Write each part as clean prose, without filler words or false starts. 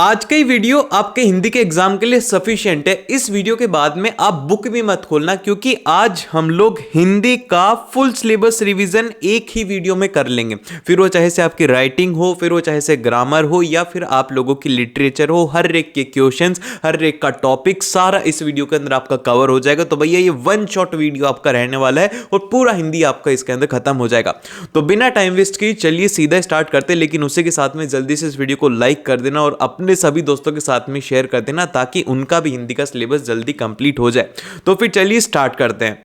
आज का ही वीडियो आपके हिंदी के एग्जाम के लिए सफिशिएंट है। इस वीडियो के बाद में आप बुक भी मत खोलना, क्योंकि आज हम लोग हिंदी का फुल सिलेबस रिवीजन एक ही वीडियो में कर लेंगे। फिर वो चाहे से आपकी राइटिंग हो, फिर वो चाहे से ग्रामर हो, या फिर आप लोगों की लिटरेचर हो, हर एक के क्वेश्चंस, हर एक का टॉपिक सारा इस वीडियो के अंदर आपका कवर हो जाएगा। तो भैया ये वन शॉट वीडियो आपका रहने वाला है और पूरा हिंदी आपका इसके अंदर खत्म हो जाएगा। तो बिना टाइम वेस्ट किए चलिए सीधा स्टार्ट करते हैं, लेकिन उसी के साथ में जल्दी से इस वीडियो को लाइक कर देना और अपने सभी दोस्तों के साथ में शेयर कर देना, ताकि उनका भी हिंदी का सिलेबस जल्दी कंप्लीट हो जाए। तो फिर चलिए स्टार्ट करते हैं।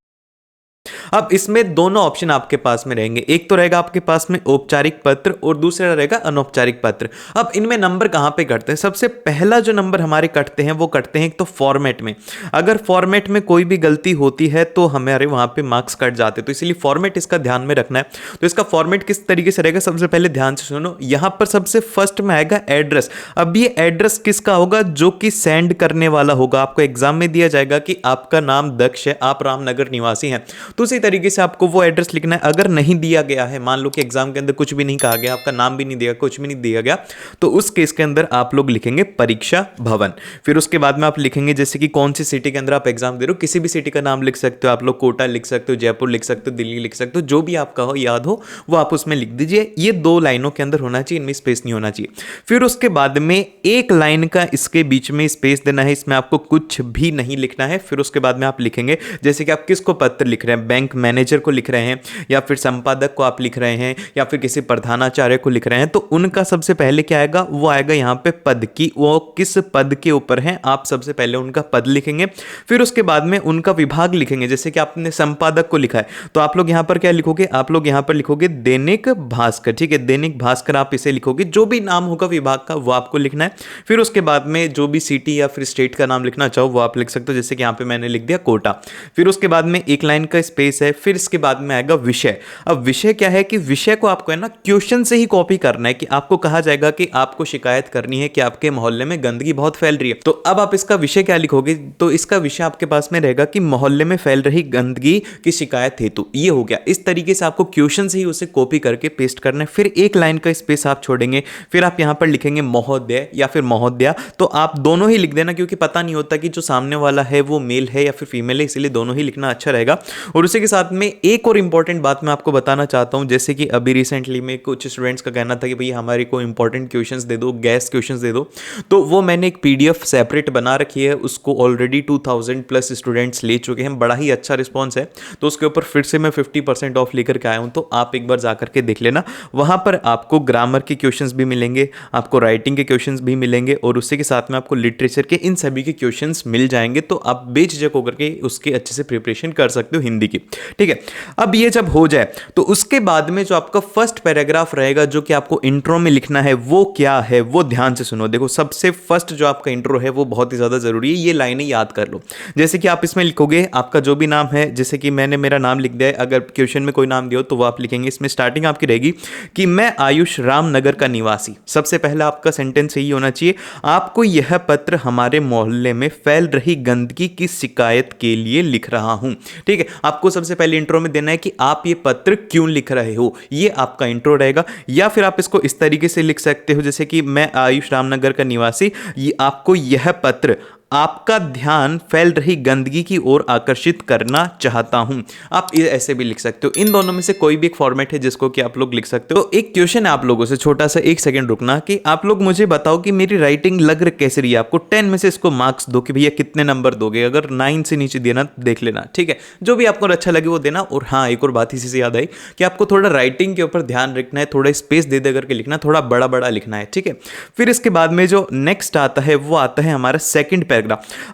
अब इसमें दोनों ऑप्शन आपके पास में रहेंगे, एक तो रहेगा आपके पास में औपचारिक पत्र और दूसरा रहेगा अनौपचारिक पत्र। अब इनमें नंबर कहां पे कटते हैं? सबसे पहला जो नंबर हमारे कटते हैं वो कटते हैं एक तो फॉर्मेट में। अगर फॉर्मेट में कोई भी गलती होती है तो हमारे वहां पे मार्क्स कट जाते हैं, तो इसलिए फॉर्मेट इसका ध्यान में रखना है। तो इसका फॉर्मेट किस तरीके से रहेगा, सबसे पहले ध्यान से सुनो। यहां पर सबसे फर्स्ट में आएगा एड्रेस। अब ये एड्रेस किसका होगा? जो कि सेंड करने वाला होगा। आपको एग्जाम में दिया जाएगा कि आपका नाम दक्ष है, आप रामनगर निवासी हैं, तो उसी तरीके से आपको वो एड्रेस लिखना है। अगर नहीं दिया गया है, मान लो कि एग्जाम के अंदर कुछ भी नहीं कहा गया, आपका नाम भी नहीं दिया, कुछ भी नहीं दिया गया, तो उस केस के अंदर आप लोग लिखेंगे परीक्षा भवन। फिर उसके बाद में आप लिखेंगे जैसे कि कौन सी सिटी के अंदर आप एग्जाम दे रहे हो, किसी भी सिटी का नाम लिख सकते हो आप लोग, कोटा लिख सकते हो, जयपुर लिख सकते हो, दिल्ली लिख सकते हो, जो भी आपका हो याद हो वो आप उसमें लिख दीजिए। ये 2 लाइनों के अंदर होना चाहिए, इनमें स्पेस नहीं होना चाहिए। फिर उसके बाद में 1 लाइन का इसके बीच में स्पेस देना है, इसमें आपको कुछ भी नहीं लिखना है। फिर उसके बाद में आप लिखेंगे जैसे कि आप किसको पत्र लिख रहे हैं, बैंक मैनेजर को लिख रहे हैं, या फिर संपादक को आप लिख रहे हैं, या फिर किसी प्रधानाचार्य को लिख रहे हैं, तो उनका सबसे पहले क्या आएगा, वो आएगा यहाँ पे पद की, वो किस पद के ऊपर है, आप सबसे पहले उनका पद लिखेंगे। फिर उसके बाद में उनका विभाग लिखेंगे। जैसे कि आपने संपादक को लिखा है तो आप लोग यहाँ पर क्या लिखोगे, आप लोग यहाँ पर लिखोगे दैनिक भास्कर। ठीक है, दैनिक भास्कर आप इसे लिखोगे, जो भी नाम होगा विभाग का वो आपको लिखना है। फिर उसके बाद में जो भी सिटी या फिर स्टेट का नाम लिखना चाहो वो आप लिख सकते हो, जैसे कि यहाँ पे मैंने लिख दिया कोटा। फिर उसके बाद में 1 लाइन का स्पेस है। फिर इसके बाद में आएगा विषय। अब विषय क्या है कि विषय को आपको है ना क्वेश्चन से ही कॉपी करना है, कि आपको कहा जाएगा कि आपको शिकायत करनी है कि आपके मोहल्ले में गंदगी बहुत फैल रही है। तो अब आप इसका विषय क्या लिखोगे, तो इसका विषय आपके पास में रहेगा कि मोहल्ले में फैल रही गंदगी की शिकायत हेतु। ये हो गया। इस तरीके से आपको क्वेश्चन से ही उसे कॉपी करके पेस्ट करना है। फिर 1 लाइन का स्पेस आप छोड़ेंगे। फिर आप यहां पर लिखेंगे महोदय या फिर महोदया। तो आप दोनों ही लिख देना, क्योंकि पता नहीं होता कि जो सामने वाला है वो मेल है या फिर फीमेल है, इसलिए दोनों ही लिखना अच्छा रहेगा। और उसी के साथ में एक और इंपॉर्टेंट बात मैं आपको बताना चाहता हूं। जैसे कि अभी रिसेंटली में कुछ स्टूडेंट्स का कहना था कि भैया हमारे को इंपॉर्टेंट क्वेश्चंस दे दो, गैस क्वेश्चंस दे दो, तो वो मैंने एक पीडीएफ सेपरेट बना रखी है। उसको ऑलरेडी 2000 प्लस स्टूडेंट्स ले चुके हैं, बड़ा ही अच्छा रिस्पॉन्स है। तो उसके ऊपर फिर से मैं 50% ऑफ लेकर के आया हूं, तो आप एक बार जाकर के देख लेना। वहां पर आपको ग्रामर के क्वेश्चंस भी मिलेंगे, आपको राइटिंग के क्वेश्चंस भी मिलेंगे, और उसी के साथ में आपको लिटरेचर के इन सभी के क्वेश्चंस मिल जाएंगे। तो आप बेझिझक होकर के उसके अच्छे से प्रिपरेशन कर सकते हो हिंदी की। ठीक है, अब ये जब हो जाए तो उसके बाद में जो आपका फर्स्ट पैराग्राफ रहेगा, जो कि आपको इंट्रो में लिखना है, वो क्या है वो ध्यान से सुनो। देखो, सबसे फर्स्ट जो आपका इंट्रो है वो बहुत ही ज्यादा जरूरी है, ये लाइनें याद कर लो। जैसे कि आप इसमें लिखोगे आपका जो भी नाम है, जैसे कि मैंने मेरा नाम लिख दिया है, अगर क्वेश्चन में कोई नाम दिया हो तो वो आप लिखेंगे। इसमें स्टार्टिंग आपकी रहेगी कि मैं आयुष रामनगर का निवासी। सबसे पहला आपका सेंटेंस यही होना चाहिए, आपको यह पत्र हमारे मोहल्ले में फैल रही गंदगी की शिकायत के लिए लिख रहा हूं। ठीक है, आपको सबसे पहले इंट्रो में देना है कि आप ये पत्र क्यों लिख रहे हो, ये आपका इंट्रो रहेगा। या फिर आप इसको इस तरीके से लिख सकते हो, जैसे कि मैं आयुष रामनगर का निवासी, ये आपको यह पत्र आपका ध्यान फैल रही गंदगी की ओर आकर्षित करना चाहता हूं। आप ऐसे भी लिख सकते हो। इन दोनों में से कोई भी एक फॉर्मेट है जिसको कि आप लोग लिख सकते हो। तो एक क्वेश्चन है आप लोगों से, छोटा सा, 1 सेकंड रुकना, कि आप लोग मुझे बताओ कि मेरी राइटिंग लग कैसी रही है आपको। 10 में से इसको मार्क्स दो कि भैया कितने नंबर दोगे। अगर 9 से नीचे देना देख लेना, ठीक है, जो भी आपको अच्छा लगे वो देना। और हाँ, एक और बात इसी से याद आई कि आपको थोड़ा राइटिंग के ऊपर ध्यान रखना है, थोड़ा स्पेस दे दे करके लिखना, थोड़ा बड़ा बड़ा लिखना है। ठीक है, फिर इसके बाद में जो नेक्स्ट आता है वो आता है हमारा सेकंड पैराग्राफ।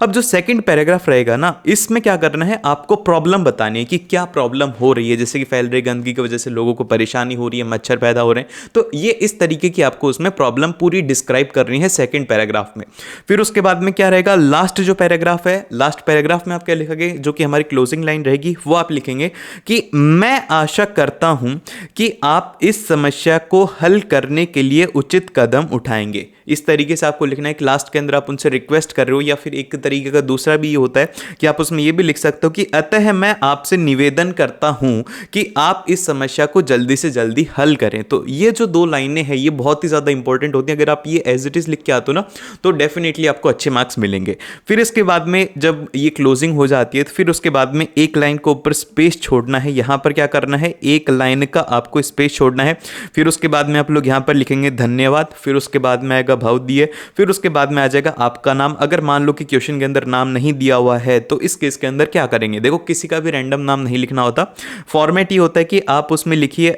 अब जो सेकंड पैराग्राफ रहेगा ना, इसमें क्या करना है, आपको प्रॉब्लम बतानी है कि क्या प्रॉब्लम हो रही है। जैसे कि फैल रही गंदगी की वजह से लोगों को परेशानी हो रही है, मच्छर पैदा हो रहे हैं, तो ये इस तरीके की आपको उसमें प्रॉब्लम पूरी डिस्क्राइब करनी है सेकंड पैराग्राफ में। फिर उसके बाद में क्या रहेगा, लास्ट जो पैराग्राफ है, लास्ट पैराग्राफ में आप क्या लिखोगे, जो कि हमारी क्लोजिंग लाइन रहेगी, वो आप लिखेंगे कि मैं आशा करता हूं कि आप इस समस्या को हल करने के लिए उचित कदम उठाएंगे। इस तरीके से आपको लिखना है कि लास्ट के अंदर आप उनसे रिक्वेस्ट कर रहे हो या फिर एक तरीके का दूसरा भी ये होता है कि आप उसमें ये भी लिख सकते हो कि अतः मैं आपसे निवेदन करता हूं कि आप इस समस्या को जल्दी से जल्दी हल करें। तो ये जो 2 लाइनें हैं ये बहुत ही ज़्यादा इंपॉर्टेंट होती हैं। अगर आप ये एज इट इज़ लिख के आते हो ना तो डेफिनेटली आपको अच्छे मार्क्स मिलेंगे। फिर इसके बाद में जब ये क्लोजिंग हो जाती है तो फिर उसके बाद में एक लाइन को ऊपर स्पेस छोड़ना है। यहाँ पर क्या करना है, एक लाइन का आपको स्पेस छोड़ना है। फिर उसके बाद में आप लोग यहाँ पर लिखेंगे धन्यवाद, फिर उसके बाद में आएगा भाव दिए, फिर उसके बाद में आ जाएगा आपका नाम। अगर मान लो कि क्वेश्चन के अंदर नाम नहीं दिया हुआ है तो इस केस के अंदर क्या करेंगे, देखो किसी का भी रैंडम नाम नहीं लिखना होता। फॉर्मेट ये होता है कि आप उसमें लिखिए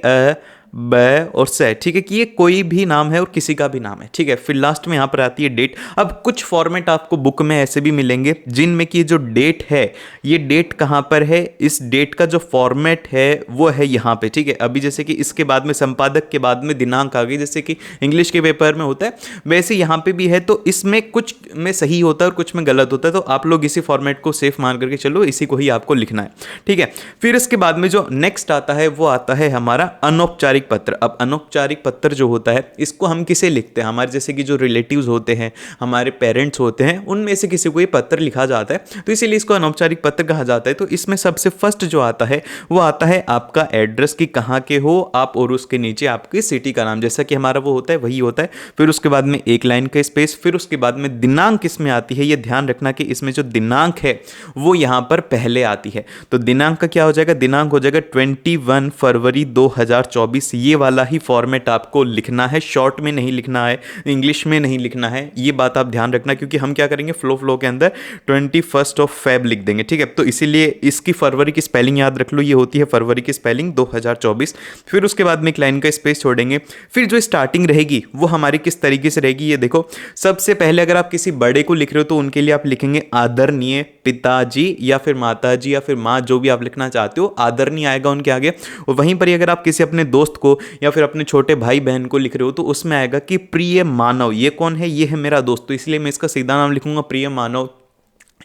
ब और से, ठीक है, कि ये कोई भी नाम है और किसी का भी नाम है, ठीक है। फिर लास्ट में यहाँ पर आती है डेट। अब कुछ फॉर्मेट आपको बुक में ऐसे भी मिलेंगे जिनमें कि जो डेट है, ये डेट कहाँ पर है, इस डेट का जो फॉर्मेट है वो है यहाँ पे, ठीक है। अभी जैसे कि इसके बाद में संपादक के बाद में दिनांक आ गई, जैसे कि इंग्लिश के पेपर में होता है वैसे यहाँ पे भी है। तो इसमें कुछ में सही होता है और कुछ में गलत होता है, तो आप लोग इसी फॉर्मेट को सेफ मान करके चलो, इसी को ही आपको लिखना है, ठीक है। फिर इसके बाद में जो नेक्स्ट आता है वो आता है हमारा अनौपचारिक पत्र। अब अनौपचारिक पत्र जो होता है इसको हम किसे लिखते हैं, हमारे जैसे कि जो रिलेटिव्स होते हैं, हमारे पेरेंट्स होते हैं, उनमें से किसी को ये पत्र लिखा जाता है, तो इसीलिए इसको अनौपचारिक पत्र कहा जाता है। तो इसमें सबसे फर्स्ट जो आता है वो आता है आपका एड्रेस की कहाँ के हो आप, और उसके नीचे आपकी सिटी का नाम, जैसा कि हमारा वो होता है वही होता है। फिर उसके बाद में एक लाइन का स्पेस, फिर उसके बाद में दिनांक इसमें आती है। ये ध्यान रखना कि इसमें जो दिनांक है वो यहाँ पर पहले आती है। तो दिनांक का क्या हो जाएगा, दिनांक हो जाएगा 21 फरवरी 2024। ये वाला ही फॉर्मेट आपको लिखना है, शॉर्ट में नहीं लिखना है, इंग्लिश में नहीं लिखना है, ये बात आप ध्यान रखना, क्योंकि हम क्या करेंगे फ्लो के अंदर 21 फेब लिख देंगे, ठीक है। तो इसीलिए इसकी फरवरी की स्पेलिंग याद रख लो, ये होती है फरवरी की स्पेलिंग 2024। फिर उसके बाद में एक लाइन का स्पेस छोड़ेंगे। फिर जो स्टार्टिंग रहेगी वो हमारी किस तरीके से रहेगी, ये देखो। सबसे पहले अगर आप किसी बड़े को लिख रहे हो तो उनके लिए आप लिखेंगे आदरणीय पिताजी या फिर माताजी या फिर माँ, जो भी आप लिखना चाहते हो, आदरणीय आएगा उनके आगे। और वहीं पर अगर आप किसी अपने दोस्त को या फिर अपने छोटे भाई बहन को लिख रहे हो तो उसमें आएगा कि प्रिय मानव। ये कौन है, ये है मेरा दोस्त, तो इसलिए मैं इसका सीधा नाम लिखूंगा प्रिय मानव।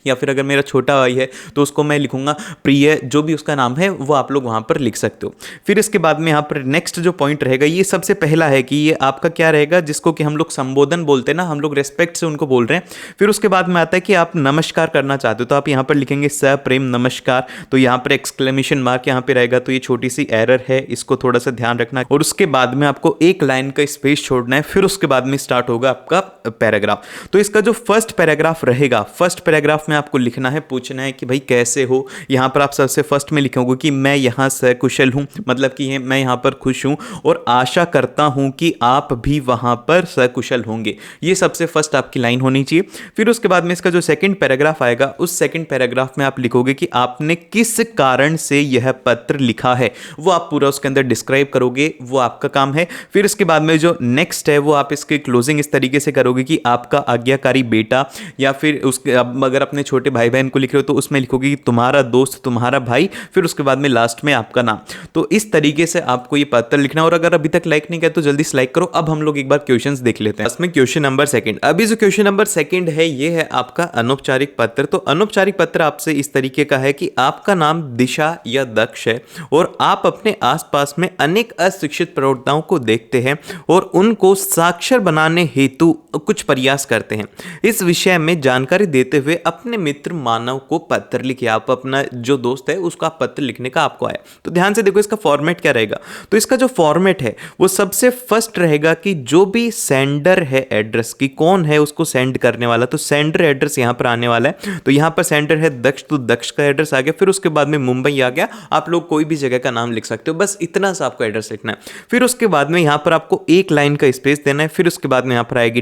या फिर अगर मेरा छोटा भाई है तो उसको मैं लिखूंगा प्रिय, जो भी उसका नाम है वो आप लोग वहां पर लिख सकते हो। फिर इसके बाद में यहाँ पर नेक्स्ट जो पॉइंट रहेगा, ये सबसे पहला है कि ये आपका क्या रहेगा, जिसको कि हम लोग संबोधन बोलते हैं ना, हम लोग रेस्पेक्ट से उनको बोल रहे हैं। फिर उसके बाद में आता है कि आप नमस्कार करना चाहते हो तो आप यहाँ पर लिखेंगे सप्रेम नमस्कार। तो यहाँ पर एक्सक्लेमेशन मार्क यहाँ पे रहेगा, तो ये छोटी सी एरर है, इसको थोड़ा सा ध्यान रखना। और उसके बाद में आपको एक लाइन का स्पेस छोड़ना है। फिर उसके बाद में स्टार्ट होगा आपका पैराग्राफ। तो इसका जो फर्स्ट पैराग्राफ रहेगा, फर्स्ट पैराग्राफ में आपको लिखना है, पूछना है कि भाई कैसे हो। यहाँ पर आप सबसे फर्स्ट में लिखोगे कि मैं यहाँ सकुशल हूँ, मतलब कि मैं यहाँ पर खुश हूँ और आशा करता हूँ कि आप भी वहाँ पर सकुशल होंगे। ये सबसे फर्स्ट आपकी लाइन होनी चाहिए। फिर उसके बाद में इसका जो सेकंड पैराग्राफ आएगा, उस सेकंड पैराग्राफ में आप लिखोगे कि आपने किस कारण से यह पत्र लिखा है, वो आप पूरा उसके अंदर डिस्क्राइब करोगे, वो आपका काम है। फिर इसके बाद में जो नेक्स्ट है वो आप इसकी क्लोजिंग इस तरीके से करोगे कि आपका आज्ञाकारी बेटा, या फिर उसके अगर अपने छोटे भाई बहन को लिख रहे हो तो उसमें लिखोगे कि तुम्हारा दोस्त, तुम्हारा भाई, फिर उसके बाद में लास्ट में आपका नाम। तो इस तरीके से आपको ये पत्र लिखना। और अगर अभी तक लाइक नहीं किया तो जल्दी से लाइक करो। अब हम लोग एक बार क्वेश्चंस देख लेते हैं। इसमें क्वेश्चन नंबर सेकंड, अभी जो क्वेश्चन नंबर सेकंड है ये है आपका अनौपचारिक पत्र। तो अनौपचारिक पत्र आपसे इस तरीके का है कि आपका नाम दिशा या दक्ष है और आप अपने आसपास में अनेक अशिक्षित प्रौढ़ाओं को देखते हैं और उनको साक्षर बनाने हेतु कुछ प्रयास करते हैं। इस विषय में जानकारी देते हुए अपने मित्र मानव को पत्र लिखिए। आप अपना जो दोस्त है उसका पत्र लिखने का आपको आया। तो ध्यान से देखो इसका फॉर्मेट क्या रहेगा। तो इसका जो फॉर्मेट है वो सबसे फर्स्ट रहेगा कि जो भी सेंडर है एड्रेस की, कौन है उसको सेंड करने वाला, तो सेंडर एड्रेस यहां पर आने वाला है। तो यहां पर सेंडर है दक्ष, तो दक्ष का एड्रेस आ गया। फिर उसके बाद में मुंबई आ गया। आप लोग कोई भी जगह का नाम लिख सकते हो, बस इतना सा आपको एड्रेस लिखना है। फिर उसके बाद में यहां पर आपको एक लाइन का स्पेस देना है। फिर उसके बाद में यहां पर आएगी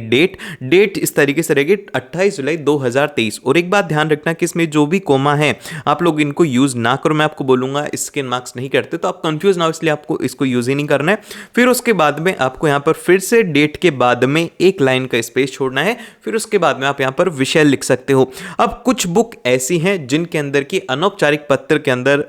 डेट इस तरीके से रहेगी 28 जुलाई 2023। और एक बात ध्यान रखना कि इसमें जो भी कोमा है आप लोग इनको यूज ना करो। मैं आपको बोलूंगा इसके मार्क्स नहीं करते तो आप कंफ्यूज ना हो, इसलिए आपको इसको यूज ही नहीं करना है। फिर उसके बाद में आपको यहां पर फिर से डेट के बाद में एक लाइन का स्पेस छोड़ना है। फिर उसके बाद में आप यहां पर विषय लिख सकते हो। अब कुछ बुक ऐसी हैं जिनके अंदर की अनौपचारिक पत्र के अंदर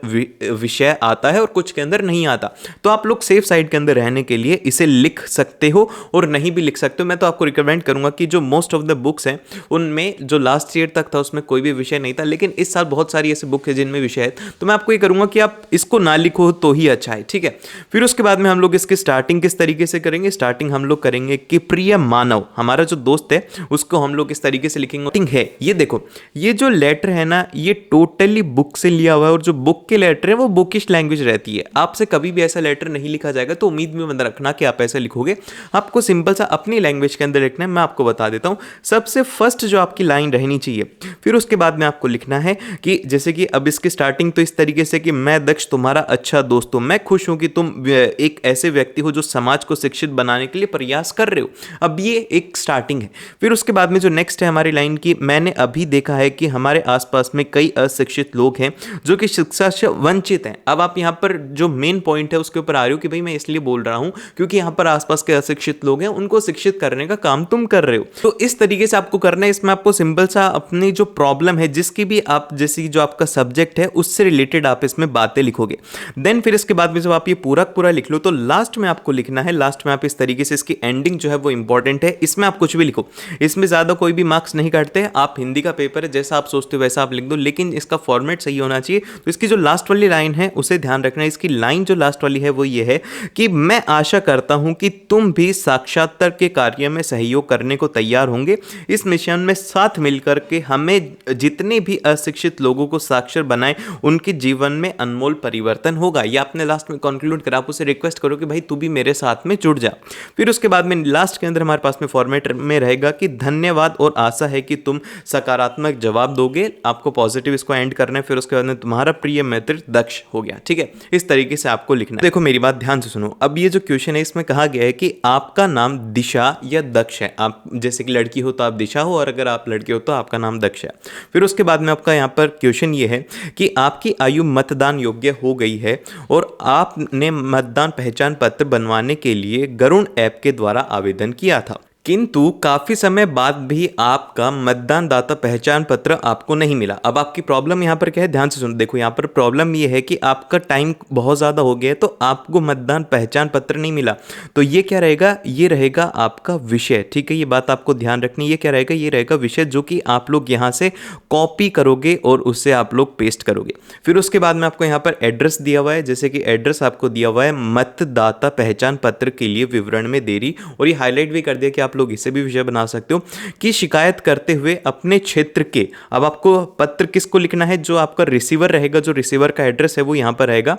विषय आता है और कुछ के अंदर नहीं आता, तो आप लोग सेफ साइड के अंदर रहने के लिए इसे लिख सकते हो और नहीं भी लिख सकते हो। मैं तो आपको रिकमेंड करूंगा कि जो मोस्ट ऑफ द बुक्स हैं उनमें जो लास्ट ईयर तक था उसमें कोई भी विषय नहीं था, लेकिन इस साल बहुत सारी ऐसे बुक है जिनमें विषय है, तो मैं आपको ये करूँगा कि आप इसको ना लिखो तो ही अच्छा है, ठीक है। फिर उसके बाद में हम लोग इसकी स्टार्टिंग किस तरीके से करेंगे, स्टार्टिंग हम लोग करेंगे कि प्रिय मानव, हमारा जो दोस्त है उसको हम लोग इस तरीके से लिखेंगे है। ये देखो, ये जो लेटर है ना, ये टोटली बुक से लिया हुआ है, और जो बुक के लेटर है वो बुकिश लैंग्वेज रहती है। आपसे कभी भी ऐसा लेटर नहीं लिखा जाएगा, तो उम्मीद में मत रखना कि आप ऐसा लिखोगे। आपको सिंपल सा अपनी लैंग्वेज के अंदर लिखना है। मैं आपको बता देता हूँ, सबसे फर्स्ट जो आपकी लाइन रहनी चाहिए, फिर उसके बाद में आपको लिखना है कि जैसे कि अब इसकी स्टार्टिंग तो इस तरीके से कि मैं दक्ष तुम्हारा अच्छा दोस्त हूं, मैं खुश हूं कि तुम एक ऐसे व्यक्ति हो जो समाज को शिक्षित बनाने के लिए प्रयास कर रहे हो। अब ये एक स्टार्टिंग है। फिर उसके बाद में जो नेक्स्ट है हमारी लाइन की, मैंने अभी देखा है कि हमारे आसपास में कई अशिक्षित लोग हैं जो कि शिक्षा से वंचित हैं। अब आप यहाँ पर जो मेन पॉइंट है उसके ऊपर आ रहे हो कि भाई मैं इसलिए बोल रहा हूं क्योंकि यहाँ पर आसपास के अशिक्षित लोग हैं, उनको शिक्षित करने का काम तुम कर रहे हो। तो इस तरीके से आपको करना है। इसमें आपको सिंपल सा अपनी जो प्रॉब्लम है, जिसकी भी आप जैसी जो आपका सब्जेक्ट है उससे रिलेटेड आप इसमें बातें लिखोगे। देन फिर इसके बाद में जब आप ये पूरा लिख लो, तो लास्ट में आपको लिखना है, लास्ट में आप इस तरीके से, इसकी एंडिंग जो है वो इंपॉर्टेंट है। इसमें आप कुछ भी लिखो, इसमें ज्यादा कोई भी मार्क्स नहीं काटते। आप हिंदी का पेपर है, जैसा आप सोचते हो वैसा आप लिख दो, लेकिन इसका फॉर्मेट सही होना चाहिए। तो इसकी जो लास्ट वाली लाइन है उसे ध्यान रखना है। इसकी लाइन जो लास्ट वाली है वो ये है कि मैं आशा करता हूं कि तुम भी साक्षात्कार के कार्य में सहयोग करने को तैयार होंगे। इस मिशन में साथ मिलकर के हमें जितने भी अशिक्षित लोगों को साक्षर बनाए, उनके जीवन में अनमोल परिवर्तन होगा। ये आपने लास्ट में कंक्लूड करा, आप उसे रिक्वेस्ट करो कि भाई तू भी मेरे साथ में जुड़ जा। फिर उसके बाद में लास्ट के अंदर हमारे पास में फॉर्मेट में रहेगा कि धन्यवाद और आशा है कि तुम सकारात्मक जवाब दोगे। आपको पॉजिटिव इसको एंड करना है। फिर उसके बाद में तुम्हारा प्रिय मित्र दक्ष हो गया, ठीक है। इस तरीके से आपको लिखना है। देखो मेरी बात ध्यान से सुनो। अब ये जो क्वेश्चन है इसमें कहा गया है कि आपका नाम दिशा या दक्ष है। आप जैसे कि लड़की हो तो आप दिशा हो, और अगर आप लड़के हो तो आपका नाम दक्ष है। फिर उसके बाद में आपका यहाँ पर क्वेश्चन ये है कि आपकी आयु मतदान योग्य हो गई है और आपने मतदान पहचान पत्र बनवाने के लिए गरुड़ ऐप के द्वारा आवेदन किया था, किंतु काफी समय बाद भी आपका मतदानदाता पहचान पत्र आपको नहीं मिला। अब आपकी प्रॉब्लम यहाँ पर क्या है, ध्यान से सुनो। देखो यहाँ पर प्रॉब्लम ये है कि आपका टाइम बहुत ज़्यादा हो गया है, तो आपको मतदान पहचान पत्र नहीं मिला। तो ये क्या रहेगा, ये रहेगा आपका विषय, ठीक है। ये बात आपको ध्यान रखनी। ये क्या रहेगा, ये रहेगा विषय, जो कि आप लोग यहाँ से कॉपी करोगे और उससे आप लोग पेस्ट करोगे। फिर उसके बाद में आपको यहाँ पर एड्रेस दिया हुआ है, जैसे कि एड्रेस आपको दिया हुआ है मतदाता पहचान पत्र के लिए विवरण में देरी, और ये हाईलाइट भी कर दिया कि आप लोग इसे भी विषय बना सकते हो कि शिकायत करते हुए अपने क्षेत्र के। अब आपको पत्र किसको लिखना है, जो आपका रिसीवर रहेगा, जो रिसीवर का एड्रेस है वो यहां पर रहेगा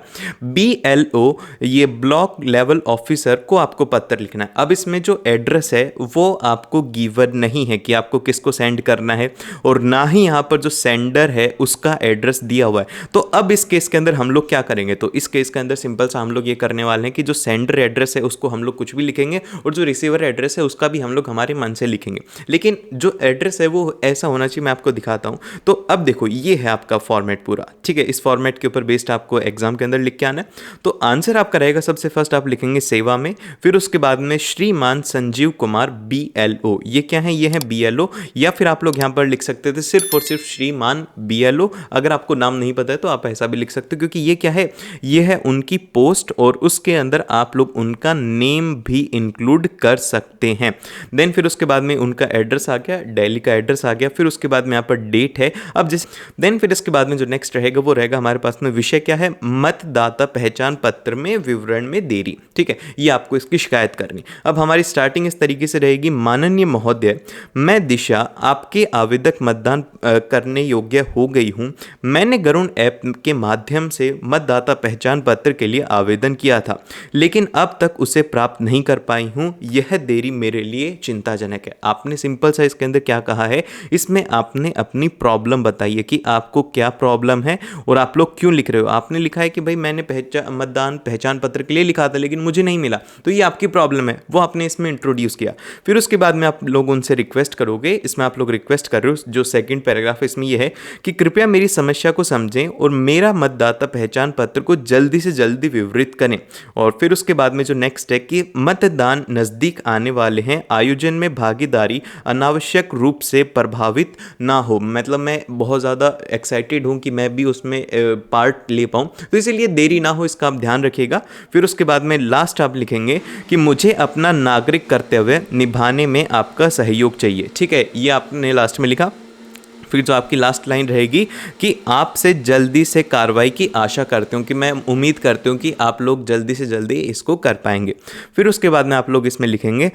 BLO, ये ब्लॉक लेवल ऑफिसर को आपको पत्र लिखना है। अब इसमें जो एड्रेस है वो आपको गिवन नहीं है कि आपको किसको सेंड करना है, और ना ही यहां पर जो सेंडर है उसका एड्रेस दिया हुआ है। तो अब इस केस के अंदर हम लोग क्या करेंगे, तो इस केस के अंदर सिंपल सा हम लोग ये करने वाले हैं कि जो सेंडर एड्रेस है उसको हम लोग कुछ भी लिखेंगे, और जो रिसीवर एड्रेस है उसका भी हम लोग हमारे मन से लिखेंगे, लेकिन जो एड्रेस है वो ऐसा होना चाहिए। मैं आपको दिखाता हूं। तो अब देखो ये है आपका फॉर्मेट पूरा, ठीक है। इस फॉर्मेट के ऊपर बेस्ड आपको एग्जाम के अंदर लिख के आना है। तो आंसर आपका रहेगा, सबसे फर्स्ट आप लिखेंगे सेवा में, फिर उसके बाद में श्रीमान संजीव कुमार BLO। ये क्या है, ये है BLO, या फिर आप लोग यहां पर लिख सकते थे सिर्फ और सिर्फ श्रीमान BLO। अगर आपको नाम नहीं पता है तो आप ऐसा भी लिख सकते हो, क्योंकि ये क्या है, ये है उनकी पोस्ट, और उसके अंदर आप लोग उनका नेम भी इंक्लूड कर सकते हैं। देन फिर उसके बाद में उनका एड्रेस आ गया, दिल्ली का एड्रेस आ गया। फिर उसके बाद में यहाँ पर डेट है। अब जिस देन फिर इसके बाद में जो नेक्स्ट रहेगा वो रहेगा हमारे पास में विषय क्या है, मतदाता पहचान पत्र में विवरण में देरी, ठीक है। ये आपको इसकी शिकायत करनी। अब हमारी स्टार्टिंग इस तरीके से रहेगी, माननीय महोदय, मैं दिशा आपके आवेदक मतदान करने योग्य हो गई हूँ। मैंने गरुड़ ऐप के माध्यम से मतदाता पहचान पत्र के लिए आवेदन किया था, लेकिन अब तक उसे प्राप्त नहीं कर पाई हूँ। यह देरी मेरे लिए चिंताजनक है। आपने सिंपल सा इसके अंदर क्या कहा है, इसमें आपने अपनी प्रॉब्लम बताई है कि आपको क्या प्रॉब्लम है और आप लोग क्यों लिख रहे हो। आपने लिखा है कि भाई मैंने मतदान पहचान पत्र के लिए लिखा था लेकिन मुझे नहीं मिला, तो ये आपकी प्रॉब्लम है, वो आपने इसमें इंट्रोड्यूस किया। फिर उसके बाद में आप लोग उनसे रिक्वेस्ट करोगे, इसमें आप लोग रिक्वेस्ट कर रहे हो, जो सेकंड पैराग्राफ है इसमें ये है कि कृपया मेरी समस्या को समझें और मेरा मतदाता पहचान पत्र को जल्दी से जल्दी विवरित करें। और फिर उसके बाद में जो नेक्स्ट है कि मतदान नजदीक आने वाले हैं, आयोजन में भागीदारी अनावश्यक रूप से प्रभावित ना हो। मतलब मैं बहुत ज़्यादा एक्साइटेड हूँ कि मैं भी उसमें पार्ट ले पाऊँ, तो इसीलिए देरी ना हो, इसका आप ध्यान रखिएगा। फिर उसके बाद में लास्ट आप लिखेंगे कि मुझे अपना नागरिक कर्तव्य निभाने में आपका सहयोग चाहिए, ठीक है। ये आपने लास्ट में लिखा। फिर जो आपकी लास्ट लाइन रहेगी कि आपसे जल्दी से कार्रवाई की आशा करते हूँ, कि मैं उम्मीद करती हूँ कि आप लोग जल्दी से जल्दी इसको कर पाएंगे। फिर उसके बाद में आप लोग इसमें लिखेंगे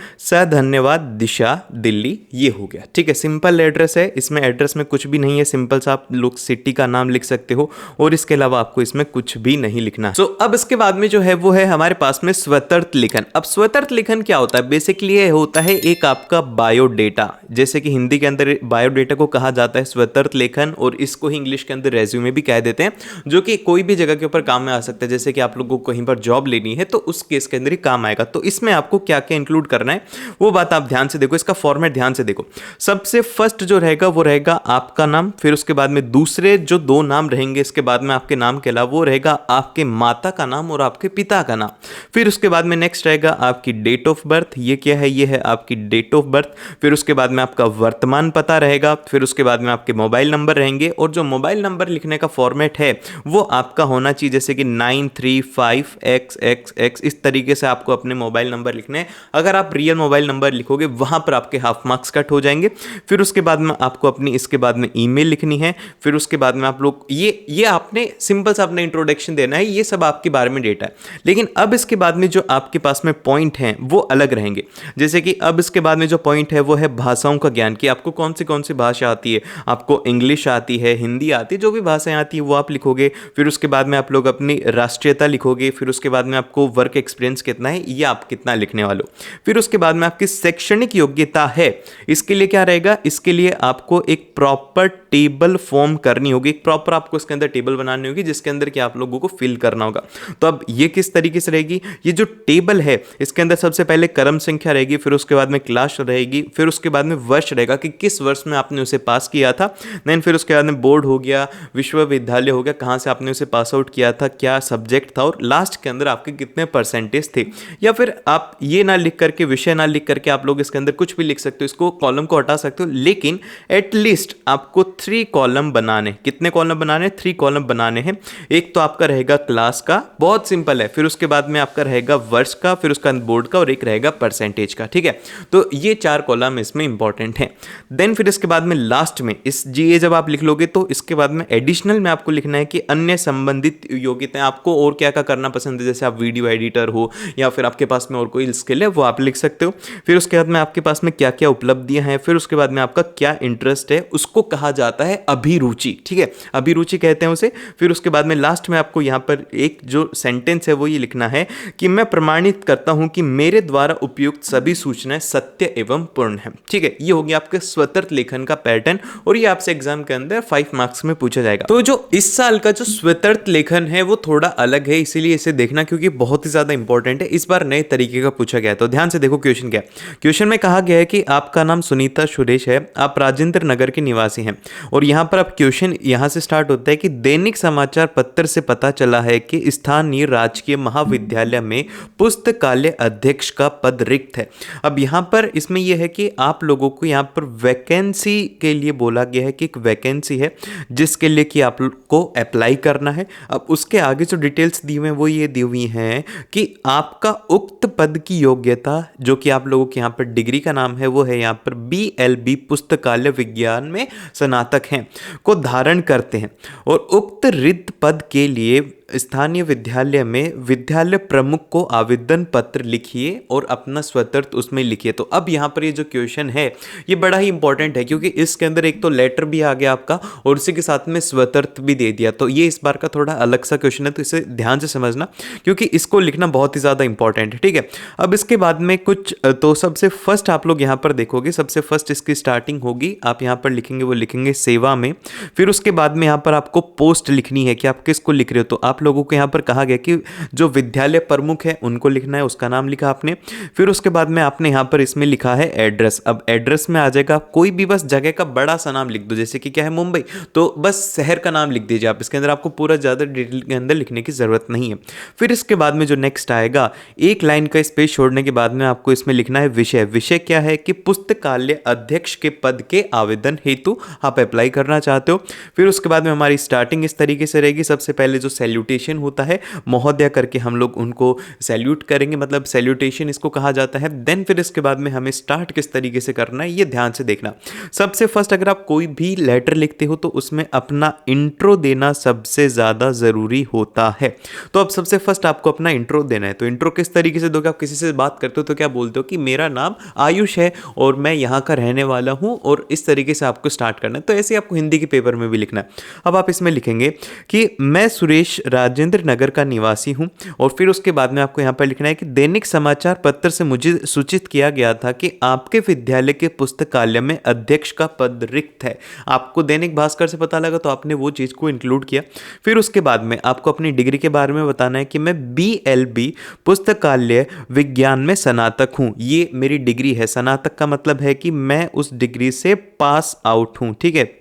धन्यवाद दिशा दिल्ली। ये हो गया, ठीक है। सिंपल एड्रेस है, इसमें एड्रेस में कुछ भी नहीं है, सिंपल सा आप लोग सिटी का नाम लिख सकते हो और इसके अलावा आपको इसमें कुछ भी नहीं लिखना। सो अब इसके बाद में जो है वो है हमारे पास में स्वतंत्र लेखन। अब स्वतंत्र लेखन क्या होता है? बेसिकली ये होता है एक आपका बायोडेटा, जैसे कि हिंदी के अंदर बायोडेटा को कहा जाता है स्वतंत्र लेखन, और इसको ही इंग्लिश के अंदर रेज्यूमे भी कह देते हैं, जो कि कोई भी जगह के ऊपर काम में आ सकता है। जैसे कि आप लोगों को कहीं पर जॉब लेनी है तो उस केस के अंदर ही काम आएगा। तो इसमें आपको क्या क्या इंक्लूड करना है वो बात आप ध्यान से देखो, इसका फॉर्मेट ध्यान से देखो। सबसे फर्स्ट जो रहेगा वो रहेगा आपका नाम, फिर उसके बाद में दूसरे जो 2 नाम रहेंगे इसके बाद में आपके नाम के अलावा वो रहेगा आपके माता का नाम और आपके पिता का नाम। फिर उसके बाद में नेक्स्ट रहेगा आपकी डेट ऑफ बर्थ, ये क्या है? ये है आपकी डेट ऑफ बर्थ। फिर उसके बाद में आपका वर्तमान पता रहेगा, फिर उसके बाद में आपके मोबाइल नंबर रहेंगे, और जो मोबाइल नंबर लिखने का फॉर्मेट है वो आपका होना चाहिए जैसे कि 935XXX, इस तरीके से आपको अपने मोबाइल नंबर लिखने हैं। अगर आप रियल मोबाइल नंबर लिखोगे वहां पर आपके हाफ मार्क्स कट हो जाएंगे। फिर उसके बाद में आपको अपनी इसके बाद में ईमेल लिखनी है। फिर उसके बाद में आप लोग ये आपने सिंपल सा अपना इंट्रोडक्शन देना है, ये सब आपके बारे में डेटा है। लेकिन अब इसके बाद में जो आपके पास में पॉइंट हैं वो अलग रहेंगे। जैसे कि अब इसके बाद में जो पॉइंट है वो है भाषाओं का ज्ञान, कि आपको कौन सी भाषा आती है, आपको इंग्लिश आती है, हिंदी आती है, जो भी भाषाएं आती है वो आप लिखोगे। फिर उसके बाद में आप लोग अपनी राष्ट्रीयता लिखोगे। फिर उसके बाद में आपको वर्क एक्सपीरियंस कितना है ये आप कितना लिखने वाले हो। फिर उसके बाद में आपकी शैक्षणिक योग्यता है, इसके लिए क्या रहेगा? इसके लिए आपको एक प्रॉपर टेबल फॉर्म करनी होगी, एक प्रॉपर आपको इसके अंदर टेबल बनानी होगी जिसके अंदर कि आप लोगों को फिल करना होगा। तो अब ये किस तरीके से रहेगी? ये जो टेबल है इसके अंदर सबसे पहले क्रम संख्या रहेगी, फिर उसके बाद में क्लास रहेगी, फिर उसके बाद में वर्ष रहेगा कि किस वर्ष में आपने उसे पास किया था। देन फिर उसके बाद में बोर्ड हो गया, विश्वविद्यालय हो गया, कहाँ से आपने उसे पास आउट किया था, क्या सब्जेक्ट था, और लास्ट के अंदर आपके कितने परसेंटेज थे। या फिर आप ये ना लिख करके, विषय ना लिख करके आप लोग इसके अंदर कुछ भी लिख सकते हो, इसको कॉलम को हटा सकते हो, लेकिन एटलीस्ट आपको 3 कॉलम बनाने। कितने कॉलम बनाने? 3 कॉलम बनाने हैं। एक तो आपका रहेगा क्लास का, बहुत सिंपल है, फिर उसके बाद में आपका रहेगा वर्ष का, फिर उसका बोर्ड का, और एक रहेगा परसेंटेज का, ठीक है। तो ये 4 कॉलम इसमें इंपॉर्टेंट है। देन फिर इसके बाद में लास्ट में इस जीए जब आप लिख लोगे तो इसके बाद में एडिशनल में आपको लिखना है कि अन्य संबंधित योग्यताएं आपको और क्या क्या करना पसंद है। जैसे आप वीडियो एडिटर हो या फिर आपके पास में और कोई स्किल है वो आप लिख सकते हो। फिर उसके बाद में आपके पास में क्या क्या उपलब्धियां हैं, फिर उसके बाद में आपका क्या इंटरेस्ट है, उसको कहा जाता है अभिरुचि, ठीक है, अभिरुचि कहते हैं उसे। फिर उसके बाद में लास्ट में आपको यहाँ पर एक जो सेंटेंस है वो ये लिखना है कि मैं प्रमाणित करता हूं कि मेरे द्वारा उपयुक्त सभी सूचनाएं सत्य एवं पूर्ण है, ठीक है। ये हो गया आपके स्वतंत्र लेखन का पैटर्न, और ये आपसे एग्जाम के अंदर 5 मार्क्स में पूछा जाएगा। तो जो इस साल का जो स्वतंत्र लेखन है वो थोड़ा अलग है, इसीलिए इसे देखना क्योंकि बहुत ही ज्यादा इंपॉर्टेंट है। इस बार नए तरीके का पूछा गया है, तो ध्यान से देखो क्वेश्चन क्या है। क्वेश्चन में कहा गया है कि आपका नाम सुनीता सुरेश है, आप राजेंद्र नगर के निवासी हैं, और यहाँ पर अब क्वेश्चन यहाँ से स्टार्ट होता है कि दैनिक समाचार पत्र से पता चला है कि स्थानीय राजकीय महाविद्यालय में पुस्तकालय अध्यक्ष का पद रिक्त है। अब यहाँ पर इसमें यह है कि आप लोगों को यहाँ पर वैकेंसी के लिए बोला गया है कि एक वैकेंसी है जिसके लिए कि आप को अप्लाई करना है। अब उसके आगे जो डिटेल्स दी हुई हैं वो ये दी हुई हैं कि आपका उक्त पद की योग्यता, जो कि आप लोगों के यहाँ पर डिग्री का नाम है वो है यहाँ पर BLB पुस्तकालय विज्ञान में स्नातक हैं, को धारण करते हैं, और उक्त रिक्त पद के लिए स्थानीय विद्यालय में विद्यालय प्रमुख को आवेदन पत्र लिखिए और अपना स्वतंत्र उसमें लिखिए। तो अब यहाँ पर ये जो क्वेश्चन है ये बड़ा ही इंपॉर्टेंट है, क्योंकि इसके अंदर एक तो लेटर भी आ गया आपका और उसी के साथ में स्वतंत्र भी दे दिया। तो ये इस बार का थोड़ा अलग सा क्वेश्चन है, तो इसे ध्यान से समझना क्योंकि इसको लिखना बहुत ही ज़्यादा इंपॉर्टेंट है, ठीक है। अब इसके बाद में कुछ, तो सबसे फर्स्ट आप लोग यहाँ पर देखोगे, सबसे फर्स्ट इसकी स्टार्टिंग होगी, आप यहाँ पर लिखेंगे, वो लिखेंगे सेवा में। फिर उसके बाद में यहाँ पर आपको पोस्ट लिखनी है कि आप किसको लिख रहे हो। तो आप लोगों को यहाँ पर कहा गया कि जो विद्यालय प्रमुख है उनको लिखना है, उसका नाम लिखा आपने। फिर उसके बाद में आपने यहाँ पर इसमें लिखा है एड्रेस। अब एड्रेस में आ जाएगा कोई भी बस जगह का बड़ा सा नाम लिख दो, जैसे कि क्या है मुंबई, तो बस शहर का नाम लिख दीजिए आप, इसके अंदर आपको पूरा ज़्यादा डिटेल के अंदर लिखने की ज़रूरत नहीं है। फिर इसके बाद में जो नेक्स्ट आएगा, एक लाइन का स्पेस छोड़ने के बाद में आपको इसमें लिखना है विषय। विषय क्या है कि पुस्तकालय अध्यक्ष के पद के आवेदन हेतु आप अप्लाई करना चाहते हो। फिर उसके बाद में हमारी स्टार्टिंग इस तरीके से रहेगी, सबसे पहले जो सैल्यूट सैल्यूटेशन होता है, महोदय करके हम लोग उनको सैल्यूट करेंगे, मतलब सैल्यूटेशन इसको कहा जाता है। देन फिर इसके बाद में हमें स्टार्ट किस तरीके से करना है ये ध्यान से देखना। सबसे फर्स्ट अगर आप कोई भी लेटर लिखते हो तो उसमें अपना इंट्रो देना सबसे ज़्यादा ज़रूरी होता है। तो अब सबसे फर्स्ट आपको अपना इंट्रो देना है। तो इंट्रो किस तरीके से दोगे? आप किसी से बात करते हो तो क्या बोलते हो कि मेरा नाम आयुष है और मैं यहाँ का रहने वाला हूँ, और इस तरीके से आपको स्टार्ट करना है। तो ऐसे आपको हिंदी के पेपर में भी लिखना है। अब आप इसमें लिखेंगे कि मैं सुरेश राजेंद्र नगर का निवासी हूँ, और फिर उसके बाद में आपको यहाँ पर लिखना है कि दैनिक समाचार पत्र से मुझे सूचित किया गया था कि आपके विद्यालय के पुस्तकालय में अध्यक्ष का पद रिक्त है। आपको दैनिक भास्कर से पता लगा तो आपने वो चीज़ को इंक्लूड किया। फिर उसके बाद में आपको अपनी डिग्री के बारे में बताना है कि मैं BLB पुस्तकालय विज्ञान में स्नातक हूँ। ये मेरी डिग्री है। स्नातक का मतलब है कि मैं उस डिग्री से पास आउट हूँ, ठीक है,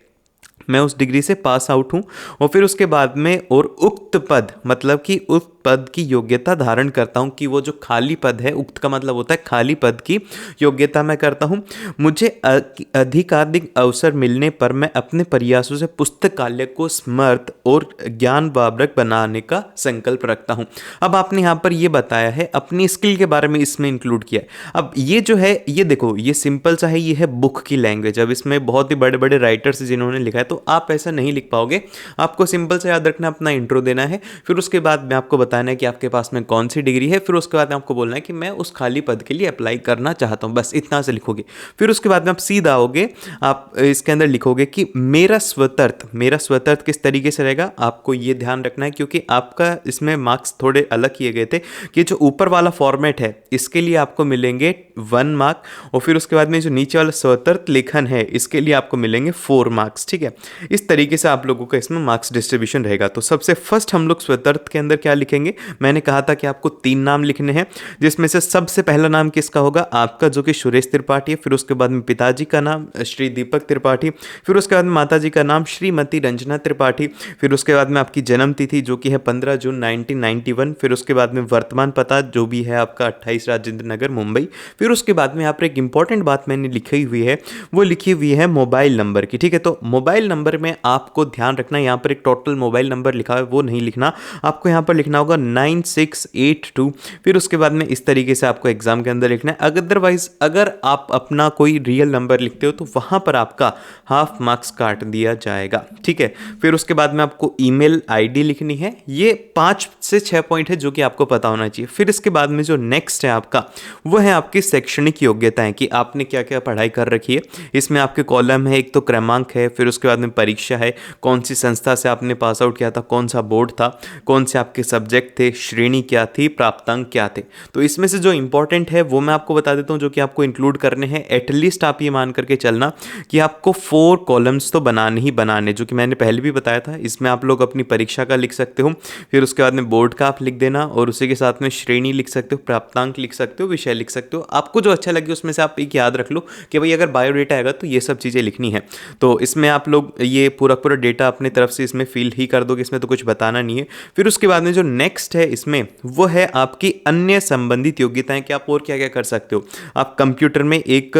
मैं उस डिग्री से पास आउट हूँ। और फिर उसके बाद में और उक्त पद मतलब कि उस पद की योग्यता धारण करता हूँ, कि वो जो खाली पद है, उक्त का मतलब होता है खाली पद की योग्यता मैं करता हूँ। मुझे अधिकाधिक अवसर मिलने पर मैं अपने प्रयासों से पुस्तकालय को समर्थ और ज्ञानवर्धक बनाने का संकल्प रखता हूँ। अब आपने यहाँ पर ये बताया है, अपनी स्किल के बारे में इसमें इंक्लूड किया है। अब ये जो है, ये देखो, ये सिंपल सा है, ये है बुक की लैंग्वेज। अब इसमें बहुत ही बड़े बड़े राइटर्स जिन्होंने लिखा है, तो आप ऐसा नहीं लिख पाओगे। आपको सिंपल से याद रखना, अपना इंट्रो देना है, फिर उसके बाद में आपको बताना है कि आपके पास में कौन सी डिग्री है, फिर उसके बाद में आपको बोलना है कि मैं उस खाली पद के लिए अप्लाई करना चाहता हूं। बस इतना से लिखोगे। फिर उसके बाद में आप सीधा आओगे, आप इसके अंदर लिखोगे कि मेरा स्वतर्थ किस तरीके से रहेगा, आपको ये ध्यान रखना है, क्योंकि आपका इसमें मार्क्स थोड़े अलग किए गए थे कि जो ऊपर वाला फॉर्मेट है इसके लिए आपको मिलेंगे 1 मार्क, और फिर उसके बाद में जो नीचे वाला स्वतर्थ लेखन है इसके लिए आपको मिलेंगे 4 मार्क्स, ठीक है। इस तरीके से आप लोगों का इसमें मार्क्स डिस्ट्रीब्यूशन रहेगा। तो सबसे फर्स्ट हम लोग स्वतर्थ के अंदर क्या लिखेंगे? मैंने कहा था कि आपको 3 नाम लिखने हैं, जिसमें से सबसे पहला नाम किसका होगा? आपका, जो कि सुरेश त्रिपाठी है। फिर उसके बाद में पिताजी का नाम श्री दीपक त्रिपाठी, फिर उसके बाद में माताजी का नाम श्रीमती रंजना त्रिपाठी, फिर उसके बाद में आपकी जन्म तिथि जो कि है 15 जून 1991, फिर उसके बाद में वर्तमान पता जो भी है आपका 28 राजेंद्र नगर मुंबई। फिर उसके बाद में यहाँ पर एक इंपॉर्टेंट बात मैंने लिखी हुई है, वो लिखी हुई है मोबाइल नंबर की, ठीक है। तो मोबाइल नंबर में आपको ध्यान रखना, यहाँ पर एक टोटल मोबाइल नंबर लिखा है वो नहीं लिखना, आपको यहाँ पर लिखना होगा 9682। फिर उसके बाद में इस तरीके से आपको एग्जाम के अंदर लिखना है। अदरवाइज अगर आप अपना कोई रियल नंबर लिखते हो तो वहां पर आपका हाफ मार्क्स काट दिया जाएगा, ठीक है। फिर उसके बाद में आपको ईमेल आईडी लिखनी है। ये 5 से 6 पॉइंट है जो कि आपको पता होना चाहिए। फिर इसके बाद में जो नेक्स्ट है आपका, वो है आपकी शैक्षणिक योग्यताएं, कि आपने क्या क्या पढ़ाई कर रखी है। इसमें आपके कॉलम है, एक तो क्रमांक है, फिर उसके बाद में परीक्षा है, कौन सी संस्था से आपने पास आउट किया था, कौन सा बोर्ड था, कौन से आपके सब्जेक्ट थे, श्रेणी क्या थी, प्राप्तांक क्या थे। तो इसमें से जो इंपॉर्टेंट है वो मैं आपको बता देता हूं, जो कि आपको इंक्लूड करने हैं। एटलीस्ट आप ये मान करके चलना कि आपको 4 कॉलम्स तो बनाने ही बनाने, जो कि मैंने पहले भी बताया था। इसमें आप लोग अपनी परीक्षा का लिख सकते हो, फिर उसके बाद में बोर्ड का आप लिख देना, और उसी के साथ में श्रेणी लिख सकते हो, प्राप्तांक लिख सकते हो, विषय लिख सकते हो। आपको जो अच्छा लगे उसमें से आप एक याद रख लो कि भाई अगर बायोडेटा आएगा तो ये सब चीज़ें लिखनी है। तो इसमें आप लोग ये पूरा डेटा अपने तरफ से इसमें फिल ही कर दोगे, इसमें तो कुछ बताना नहीं है। फिर उसके बाद में जो नेक्स्ट है इसमें, वो है आपकी अन्य संबंधित योग्यताएं, कि आप और क्या क्या कर सकते हो। आप कंप्यूटर में एक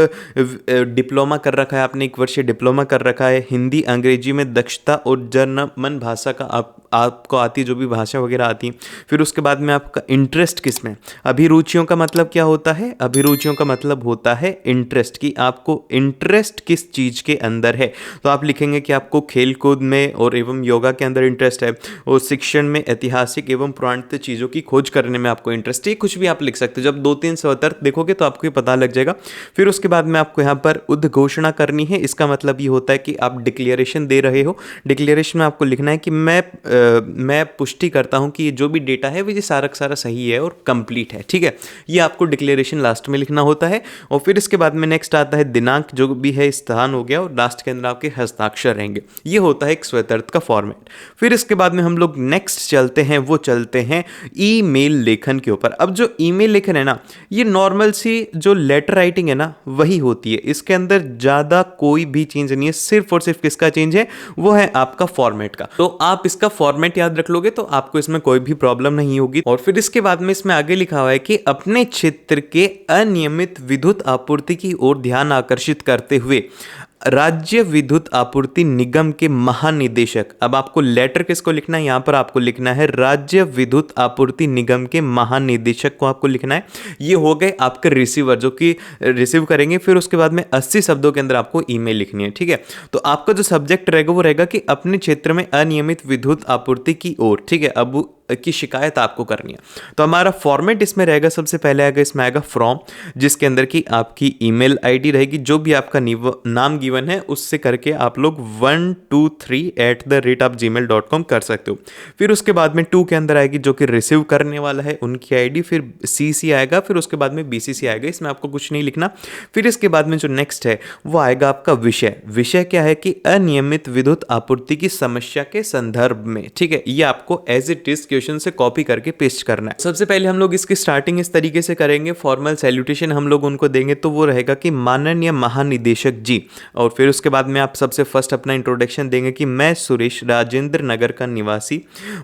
डिप्लोमा कर रखा है, आपने 1 वर्षीय डिप्लोमा कर रखा है। हिंदी अंग्रेजी में दक्षता और जर्मन भाषा का आपको आती, जो भी भाषा वगैरह आती है। फिर उसके बाद में आपका इंटरेस्ट किस में, अभिरुचियों का मतलब क्या होता है? अभिरुचियों का मतलब होता है इंटरेस्ट, कि आपको इंटरेस्ट किस चीज़ के अंदर है। तो आप लिखेंगे कि आपको खेल कूद में और एवं योगा के अंदर इंटरेस्ट है, और शिक्षण में ऐतिहासिक एवं पुरातत्व चीज़ों की खोज करने में आपको इंटरेस्ट है। कुछ भी आप लिख सकते हो। जब 2-3 स्वतर्थ देखोगे तो आपको ये पता लग जाएगा। फिर उसके बाद में आपको यहाँ पर उद्घोषणा करनी है। इसका मतलब ये होता है कि आप डिक्लेरेशन दे रहे हो। डिक्लेरेशन में आपको लिखना है कि मैं पुष्टि करता हूँ कि जो भी डेटा है वो सारा का सारा सही है और कंप्लीट है, ठीक है। ये आपको डिक्लेरेशन लास्ट में लिखना होता है। और फिर इसके बाद में नेक्स्ट आता है दिनांक, जो भी है स्थान हो गया, और लास्ट के अंदर आपके हस्ताक्षर रहेंगे। ये होता है एक स्वतर्थ का फॉर्मेट। फिर इसके बाद में हम लोग नेक्स्ट चलते हैं ईमेल लेखन के ऊपर। अब जो ईमेल लेखन है ना, ये नॉर्मल सी जो लेटर राइटिंग है ना वही होती है। इसके अंदर ज़्यादा कोई भी चेंज नहीं है। सिर्फ और सिर्फ किसका चेंज है? वो है आपका फॉर्मेट का। तो आप इसका फॉर्मेट याद रख लोगे तो आपको इसमें कोई भी प्रॉब्लम नहीं होगी। और फिर इसके बाद में इसमें आगे लिखा हुआ है कि अपने क्षेत्र के अनियमित विद्युत आपूर्ति की ओर ध्यान आकर्षित करते हुए राज्य विद्युत आपूर्ति निगम के महानिदेशक। अब आपको लेटर किसको लिखना है, यहाँ पर आपको लिखना है राज्य विद्युत आपूर्ति निगम के महानिदेशक को आपको लिखना है। ये हो गए आपके रिसीवर जो कि रिसीव करेंगे। फिर उसके बाद में 80 शब्दों के अंदर आपको ईमेल लिखनी है, ठीक है। तो आपका जो सब्जेक्ट रहेगा वो रहेगा कि अपने क्षेत्र में अनियमित विद्युत आपूर्ति की ओर, ठीक है, अब की शिकायत आपको करनी है। तो हमारा फॉर्मेट इसमें रहेगा, सबसे पहले आएगा इसमें आएगा फ्रॉम, जिसके अंदर की आपकी ईमेल आईडी रहेगी, जो भी आपका नाम गिवन है उससे करके आप लोग 123@gmail.com कर सकते हो। फिर उसके बाद में 2 के अंदर आएगी जो कि रिसीव करने वाला है उनकी आईडी, फिर CC आएगा, फिर उसके बाद में BCC आएगा, इसमें आपको कुछ नहीं लिखना। फिर इसके बाद में जो नेक्स्ट है वो आएगा आपका विषय। विषय क्या है कि अनियमित विद्युत आपूर्ति की समस्या के संदर्भ में, ठीक है। ये आपको एज इट इज क्वेश्चन से कॉपी करके पेस्ट करना है। सबसे पहले हम लोग इसकी स्टार्टिंग इस तरीके से करेंगे, फॉर्मल सैल्यूटेशन हम लोग उनको देंगे, तो वो रहेगा कि माननीय महानिदेशक जी, और फिर उसके बाद में आप सबसे फर्स्ट अपना इंट्रोडक्शन देंगे कि मैं सुरेश राजेंद्र नगर का निवासी,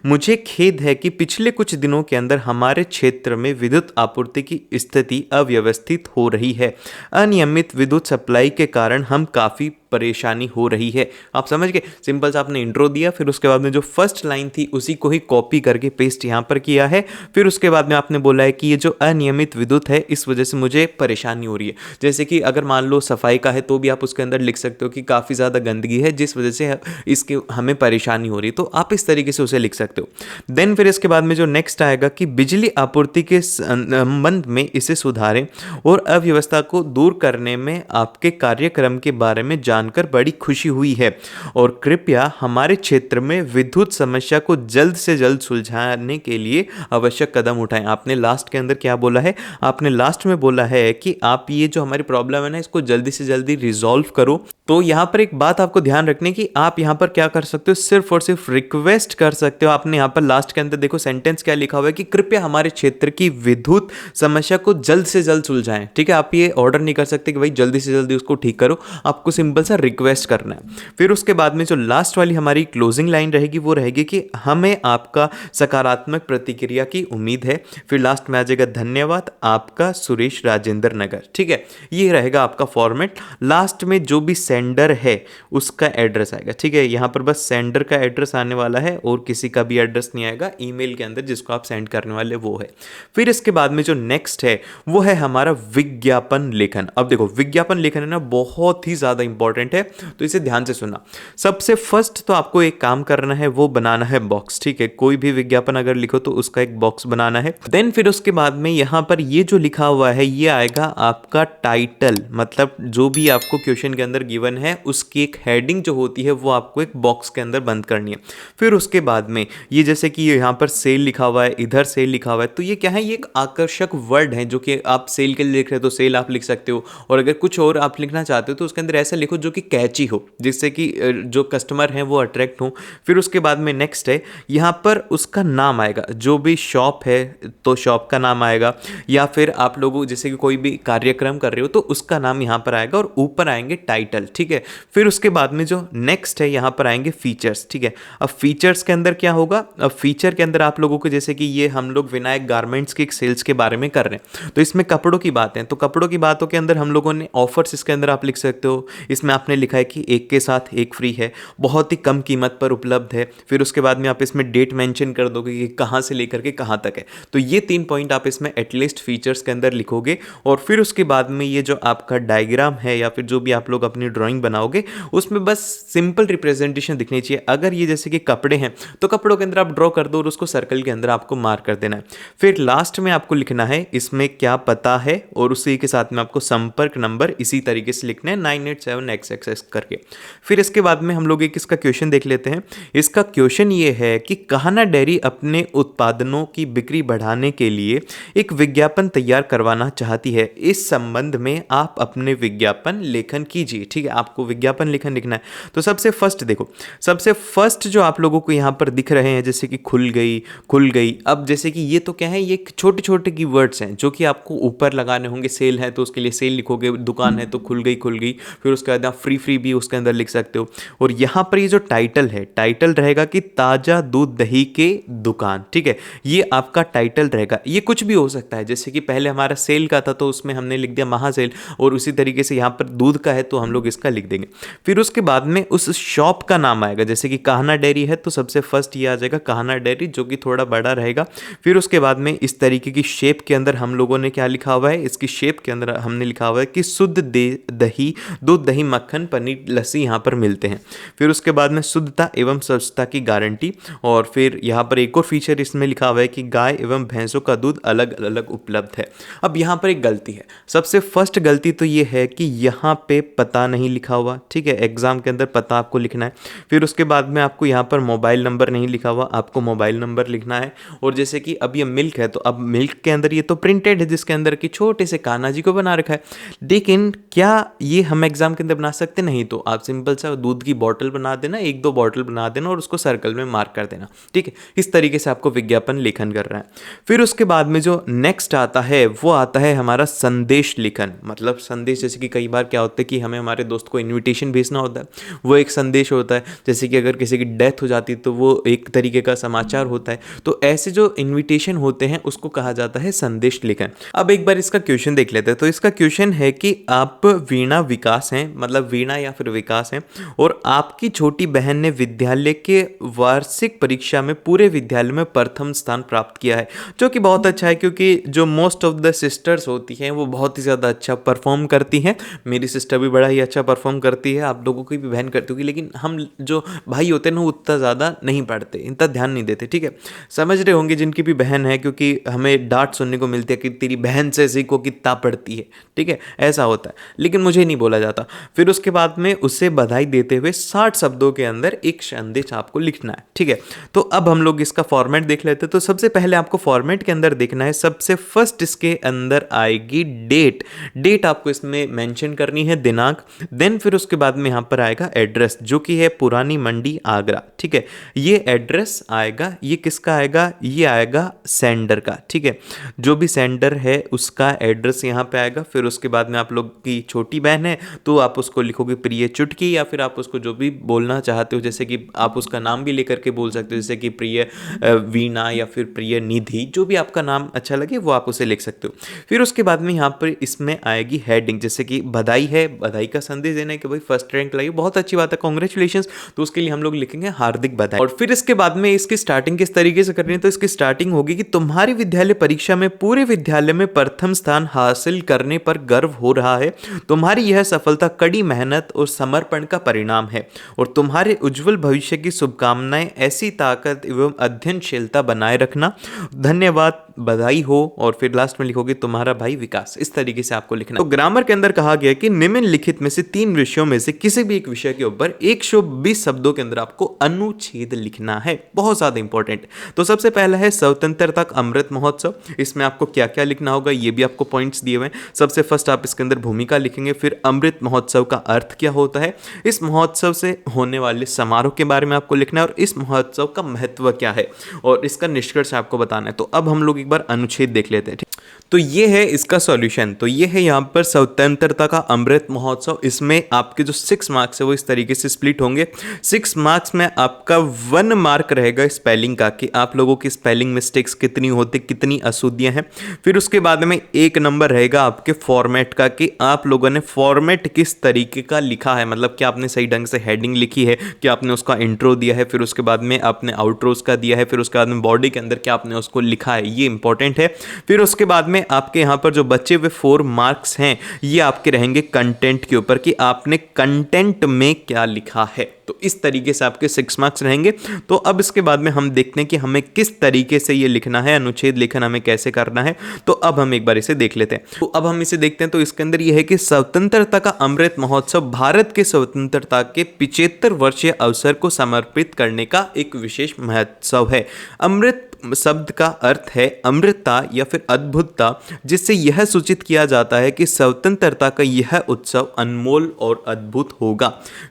मुझे खेद है कि पिछले कुछ दिनों के अंदर हमारे क्षेत्र में विद्युत आपूर्ति की स्थिति अव्यवस्थित हो रही है। अनियमित विद्युत सप्लाई के कारण हम काफ़ी परेशानी हो रही है। आप समझ गए, सिंपल सा आपने इंट्रो दिया, फिर उसके बाद में जो फर्स्ट लाइन थी उसी को ही कॉपी करके पेस्ट यहाँ पर किया है। फिर उसके बाद में आपने बोला है कि ये जो अनियमित विद्युत है इस वजह से मुझे परेशानी हो रही है। जैसे कि अगर मान लो सफाई का है तो भी आप उसके अंदर लिख सकते हो कि काफ़ी ज़्यादा गंदगी है जिस वजह से इसके हमें परेशानी हो रही है, तो आप इस तरीके से उसे लिख सकते हो। देन फिर इसके बाद में जो नेक्स्ट आएगा कि बिजली आपूर्ति के संबंध में इसे सुधारें और अव्यवस्था को दूर करने में आपके कार्यक्रम के बारे में जानकर बड़ी खुशी हुई है, और कृपया हमारे क्षेत्र में विद्युत समस्या को जल्द से जल्द सुलझाने के लिए आवश्यक कदम उठाएं। आपने लास्ट के अंदर क्या बोला है, आपने लास्ट में बोला है कि आप ये जो हमारी प्रॉब्लम है ना इसको जल्दी से जल्दी रिजॉल्व करो। तो यहाँ पर एक बात आपको ध्यान रखने की, आप यहाँ पर क्या कर सकते हो, सिर्फ और सिर्फ रिक्वेस्ट कर सकते हो। आपने यहाँ पर लास्ट के अंदर देखो सेंटेंस क्या लिखा हुआ है कि कृपया हमारे क्षेत्र की विद्युत समस्या को जल्द से जल्द सुलझाएं, ठीक है। आप ये ऑर्डर नहीं कर सकते कि भाई जल्दी से जल्दी उसको ठीक करो, आपको सिंपल सा रिक्वेस्ट करना है। फिर उसके बाद में जो लास्ट वाली हमारी क्लोजिंग लाइन रहेगी वो रहेगी कि हमें आपका सकारात्मक प्रतिक्रिया की उम्मीद है। फिर लास्ट में आ जाएगा धन्यवाद आपका सुरेश राजेंद्र नगर, ठीक है। ये रहेगा आपका फॉर्मेट। लास्ट में जो भी सेंडर है उसका एड्रेस आएगा, ठीक है। यहाँ पर बस सेंडर का एड्रेस आने वाला है और किसी का भी एड्रेस नहीं आएगा, ईमेल के अंदर जिसको आप सेंड करने वाले वो है। फिर इसके बाद में जो नेक्स्ट है वो है हमारा विज्ञापन लेखन। अब देखो विज्ञापन लेखन है ना बहुत ही ज्यादा इंपॉर्टेंट है, तो इसे ध्यान से सुनना। सबसे फर्स्ट तो आपको एक काम करना है, वो बनाना है बॉक्स, ठीक है। कोई भी विज्ञापन अगर लिखो तो उसका एक बॉक्स बनाना है। देन फिर उसके बाद में यहाँ पर ये जो लिखा हुआ है ये आएगा आपका टाइटल, मतलब जो भी आपको क्वेश्चन के अंदर गिवन है उसकी एक हेडिंग जो होती है वो आपको एक बॉक्स के अंदर बंद करनी है। फिर उसके बाद में ये जैसे कि यहाँ पर सेल लिखा हुआ है, इधर सेल लिखा हुआ है, तो ये क्या है, ये एक आकर्षक वर्ड है जो कि आप सेल के लिए लिख रहे हो तो सेल आप लिख सकते हो, और अगर कुछ और आप लिखना चाहते हो तो उसके अंदर ऐसा लिखो जो कि कैची हो, जिससे कि जो कस्टमर हैं वो अट्रैक्ट हो। फिर उसके बाद में नेक्स्ट है यहाँ पर उसका नाम आएगा, जो भी शॉप है तो शॉप का नाम आएगा, या फिर आप लोगों जैसे कि कोई भी कार्यक्रम कर रहे हो तो उसका नाम यहाँ पर आएगा, और ऊपर आएंगे टाइटल, ठीक है। फिर उसके बाद में जो नेक्स्ट है यहाँ पर आएंगे फीचर्स, ठीक है। अब फीचर्स के अंदर क्या होगा, अब फीचर के अंदर आप लोगों को जैसे कि ये हम लोग विनायक गारमेंट्स की सेल्स के बारे में कर रहे हैं, तो इसमें कपड़ों की बात है, तो कपड़ों की बातों के अंदर हम लोगों ने ऑफर्स इसके अंदर आप लिख सकते हो। इसमें आपने लिखा है कि एक के साथ एक फ्री है, बहुत ही कम कीमत पर उपलब्ध है। फिर उसके बाद में आप इसमें डेट मेंशन कर दोगे कि कहाँ से लेकर के कहाँ तक है, तो ये 3 पॉइंट आप इसमें एटलीस्ट फीचर्स के अंदर लिखोगे। और फिर उसके बाद में ये जो आपका डायग्राम है या फिर जो भी आप लोग अपनी ड्राइंग बनाओगे उसमें बस सिंपल रिप्रेजेंटेशन दिखनी चाहिए। अगर ये जैसे कि कपड़े हैं तो कपड़ों के अंदर आप ड्रॉ कर दो और उसको सर्कल के अंदर आपको मार्क कर देना है। फिर लास्ट में आपको लिखना है इसमें क्या पता है, और उसी के साथ में आपको संपर्क नंबर इसी तरीके से लिखना है 987XXX करके। फिर इसके बाद में हम लोग एक इसका क्वेश्चन देख लेते हैं। इसका क्वेश्चन ये है कि कहाना डेयरी अपने उत्पादनों की बिक्री बढ़ाने के लिए एक विज्ञापन तैयार करवाना चाहती है, इस संबंध में आप अपने विज्ञापन लेखन कीजिए, ठीक है। आपको विज्ञापन लेखन लिखना है। तो सबसे फर्स्ट देखो, सबसे फर्स्ट जो आप लोगों को यहाँ पर दिख रहे हैं जैसे कि खुल गई खुल गई, अब जैसे कि ये तो क्या है, ये छोटे छोटे की वर्ड्स हैं जो कि आपको ऊपर लगाने होंगे। सेल है तो उसके लिए सेल लिखोगे, दुकान है तो खुल गई खुल गई, फिर उसके बाद आप फ्री भी उसके अंदर लिख सकते हो। और यहाँ पर ये जो टाइटल है, टाइटल रहेगा कि ताज़ा दूध दही के दुकान, ठीक है, ये आपका टाइटल रहेगा। ये कुछ भी हो सकता है, जैसे कि पहले हमारा सेल का था तो उसमें हमने लिख दिया महासेल, और उसी तरीके से यहाँ पर दूध का है तो हम लोग इसका लिख देंगे। फिर उसके बाद में उस शॉप का नाम आएगा, जैसे कि कान्हा डेयरी है तो सबसे फर्स्ट ये आ जाएगा कान्हा डेयरी, जो कि थोड़ा बड़ा रहेगा। फिर उसके बाद में इस तरीके की शेप के अंदर हम लोगों ने क्या लिखा हुआ है, इसकी शेप के अंदर हमने लिखा हुआ है कि शुद्ध दही, दूध दही मक्खन पनीर लस्सी यहाँ पर मिलते हैं। फिर उसके बाद में शुद्धता एवं स्वच्छता की गारंटी, और फिर यहाँ पर एक और फीचर इसमें लिखा हुआ है कि गाय एवं भैंसों का दूध अलग अलग उपलब्ध है। अब यहाँ पर एक गलती है, सबसे फर्स्ट गलती तो ये है कि यहाँ पे पता नहीं लिखा हुआ, ठीक है, एग्जाम के अंदर पता आपको लिखना है। फिर उसके बाद में आपको यहाँ पर मोबाइल नंबर नहीं लिखा हुआ, आपको मोबाइल नंबर लिखना है। और जैसे कि अब ये मिल्क है तो अब मिल्क के अंदर ये तो प्रिंटेड है जिसके अंदर कि छोटे से कान्हा जी को बना रखा है, लेकिन क्या ये हम एग्जाम के अंदर बना सकते नहीं, तो आप सिंपल सा दूध की बॉटल बना देना, 1-2 बॉटल बना देना और उसको सर्कल में मार्क कर देना, ठीक है। इस तरीके से आपको विज्ञापन लेखन कर रहा है। फिर उसके बाद में जो नेक्स्ट आता है वो आता है हमारा संदेश लेखन, मतलब संदेश, जैसे कि कई बार क्या होता है कि हमें हमारे दोस्त को इन्विटेशन भेजना होता है, वो एक संदेश होता है। जैसे कि अगर किसी की डेथ हो जाती है तो वो एक तरीके का समाचार होता है। तो ऐसे जो इन्विटेशन होते हैं उसको कहा जाता है संदेश लेखन। अब एक बार इसका क्वेश्चन देख लेते हैं। तो इसका क्वेश्चन है कि आप वीणा विकास हैं, मतलब वीणा या फिर विकास हैं, और आपकी छोटी बहन ने विद्यालय के वार्षिक परीक्षा में पूरे विद्यालय में प्रथम स्थान प्राप्त किया है, जो कि बहुत अच्छा है क्योंकि जो मोस्ट ऑफ द सिस्टर्स होती हैं वो बहुत ही ज़्यादा अच्छा परफॉर्म करती हैं। मेरी सिस्टर भी बड़ा ही अच्छा परफॉर्म करती है, आप लोगों की भी बहन करती होगी, लेकिन हम जो भाई होते हैं ना उतना ज़्यादा नहीं पढ़ते, इतना ध्यान नहीं देते, ठीक है। समझ रहे होंगे जिनकी भी बहन है, क्योंकि हमें डांट सुनने को मिलती है कि तेरी बहन से सीखो कितना पढ़ती है, ठीक है, ऐसा होता है, लेकिन मुझे नहीं बोला जाता। फिर उसके बाद में उसे बधाई देते हुए 60 शब्दों के अंदर एक संदेश आपको लिखना है, ठीक है। तो अब हम लोग इसका फॉर्मेट देख लेते हैं। तो सबसे पहले आपको फॉर्मेट के अंदर देखना है, सबसे फर्स्ट इसके अंदर आएगी डेट आपको इसमें मेंशन करनी है, दिनांक। देन फिर उसके बाद में यहाँ पर आएगा एड्रेस, जो कि है पुरानी मंडी आगरा, ठीक है। ये एड्रेस आएगा, ये किसका आएगा, ये आएगा सेंडर का, ठीक है, जो भी सेंडर है उसका एड्रेस यहाँ पे आएगा। फिर उसके बाद में आप लोग की छोटी बहन है तो आप उसको लिखोगे प्रिय चुटकी, या फिर आप उसको जो भी बोलना चाहते हो, जैसे कि आप उसका नाम भी लेकर के बोल सकते हो, जैसे कि प्रिय वीणा या फिर प्रिय निधि, जो भी आपका नाम अच्छा लगे वो आप उसे लिख सकते हो। फिर उसके बाद में यहाँ पर इसमें आएगी हेडिंग, जैसे कि बधाई है, बधाई का संदेश देना है कि भाई फर्स्ट रैंक लाई, बहुत अच्छी बात है, कॉन्ग्रेचुलेशंस, तो उसके लिए हम लोग लिखेंगे हार्दिक बधाई। और फिर इसके बाद में इसकी स्टार्टिंग किस तरीके से करनी है, तो इसकी स्टार्टिंग होगी कि तुम्हारी विद्यालय परीक्षा में पूरे विद्यालय में प्रथम स्थान हासिल करने पर गर्व हो रहा है। तुम्हारी यह सफलता कड़ी मेहनत और समर्पण का परिणाम है, और तुम्हारे उज्जवल भविष्य की शुभकामनाएं, ऐसी ताकत एवं अध्ययनशीलता बनाए रखना, धन्यवाद, बधाई हो। और फिर लास्ट में लिखोगे तुम्हारा भाई विकास। इस तरीके से आपको लिखना है। तो ग्रामर के अंदर कहा गया कि निम्नलिखित में से 3 विषयों में से किसी भी एक विषय के ऊपर 120 शब्दों के अंदर आपको अनुच्छेद लिखना है, बहुत ज्यादा इंपॉर्टेंट। तो सबसे पहला है स्वतंत्रता अमृत महोत्सव, इसमें आपको क्या क्या लिखना होगा ये भी आपको पॉइंट्स दिए हुए हैं। सबसे फर्स्ट आप इसके अंदर भूमिका लिखेंगे, फिर अमृत महोत्सव का अर्थ क्या होता है, इस महोत्सव से होने वाले समारोह के बारे में आपको लिखना है, और इस महोत्सव का महत्व क्या है, और इसका निष्कर्ष आपको बताना है। तो अब हम लोग एक बार अनुच्छेद देख लेते हैं। तो ये है इसका सॉल्यूशन। तो ये है यहाँ पर स्वतंत्रता का अमृत महोत्सव। इसमें आपके जो 6 मार्क्स है वो इस तरीके से स्प्लिट होंगे। 6 मार्क्स में आपका 1 मार्क रहेगा स्पेलिंग का, कि आप लोगों की स्पेलिंग मिस्टेक्स कितनी होती, कितनी अशुद्धियां हैं। फिर उसके बाद में 1 नंबर रहेगा आपके फॉर्मेट का, कि आप लोगों ने फॉर्मेट किस तरीके का लिखा है, मतलब कि आपने सही ढंग से हेडिंग लिखी है, कि आपने उसका इंट्रो दिया है, फिर उसके बाद में आपने आउट्रोज का दिया है, फिर उसके बाद में बॉडी के अंदर क्या आपने उसको लिखा है, ये इंपॉर्टेंट है। फिर उसके बाद में आपके यहाँ पर जो बचे हुए 4 मार्क्स हैं ये आपके रहेंगे कंटेंट के ऊपर, कि आपने कंटेंट में क्या लिखा है। तो इस तरीके से आपके 6 मार्क्स रहेंगे। तो अब इसके बाद में हम देखते हैं कि हमें किस तरीके से ये लिखना है, अनुच्छेद लेखन हमें कैसे करना है। तो अब हम एक बार इसे देख लेते हैं। तो अब हम इसे देखते हैं। तो इसके अंदर ये है कि स्वतंत्रता का अमृत महोत्सव भारत के स्वतंत्रता के 75 वर्षीय अवसर को समर्पित करने का एक विशेष महोत्सव है। अमृत शब्द का अर्थ है अमृतता या फिर अद्भुतता, जिससे यह सूचित किया जाता है कि स्वतंत्रता का यह उत्सव अनमोल और अद्भुत होगा।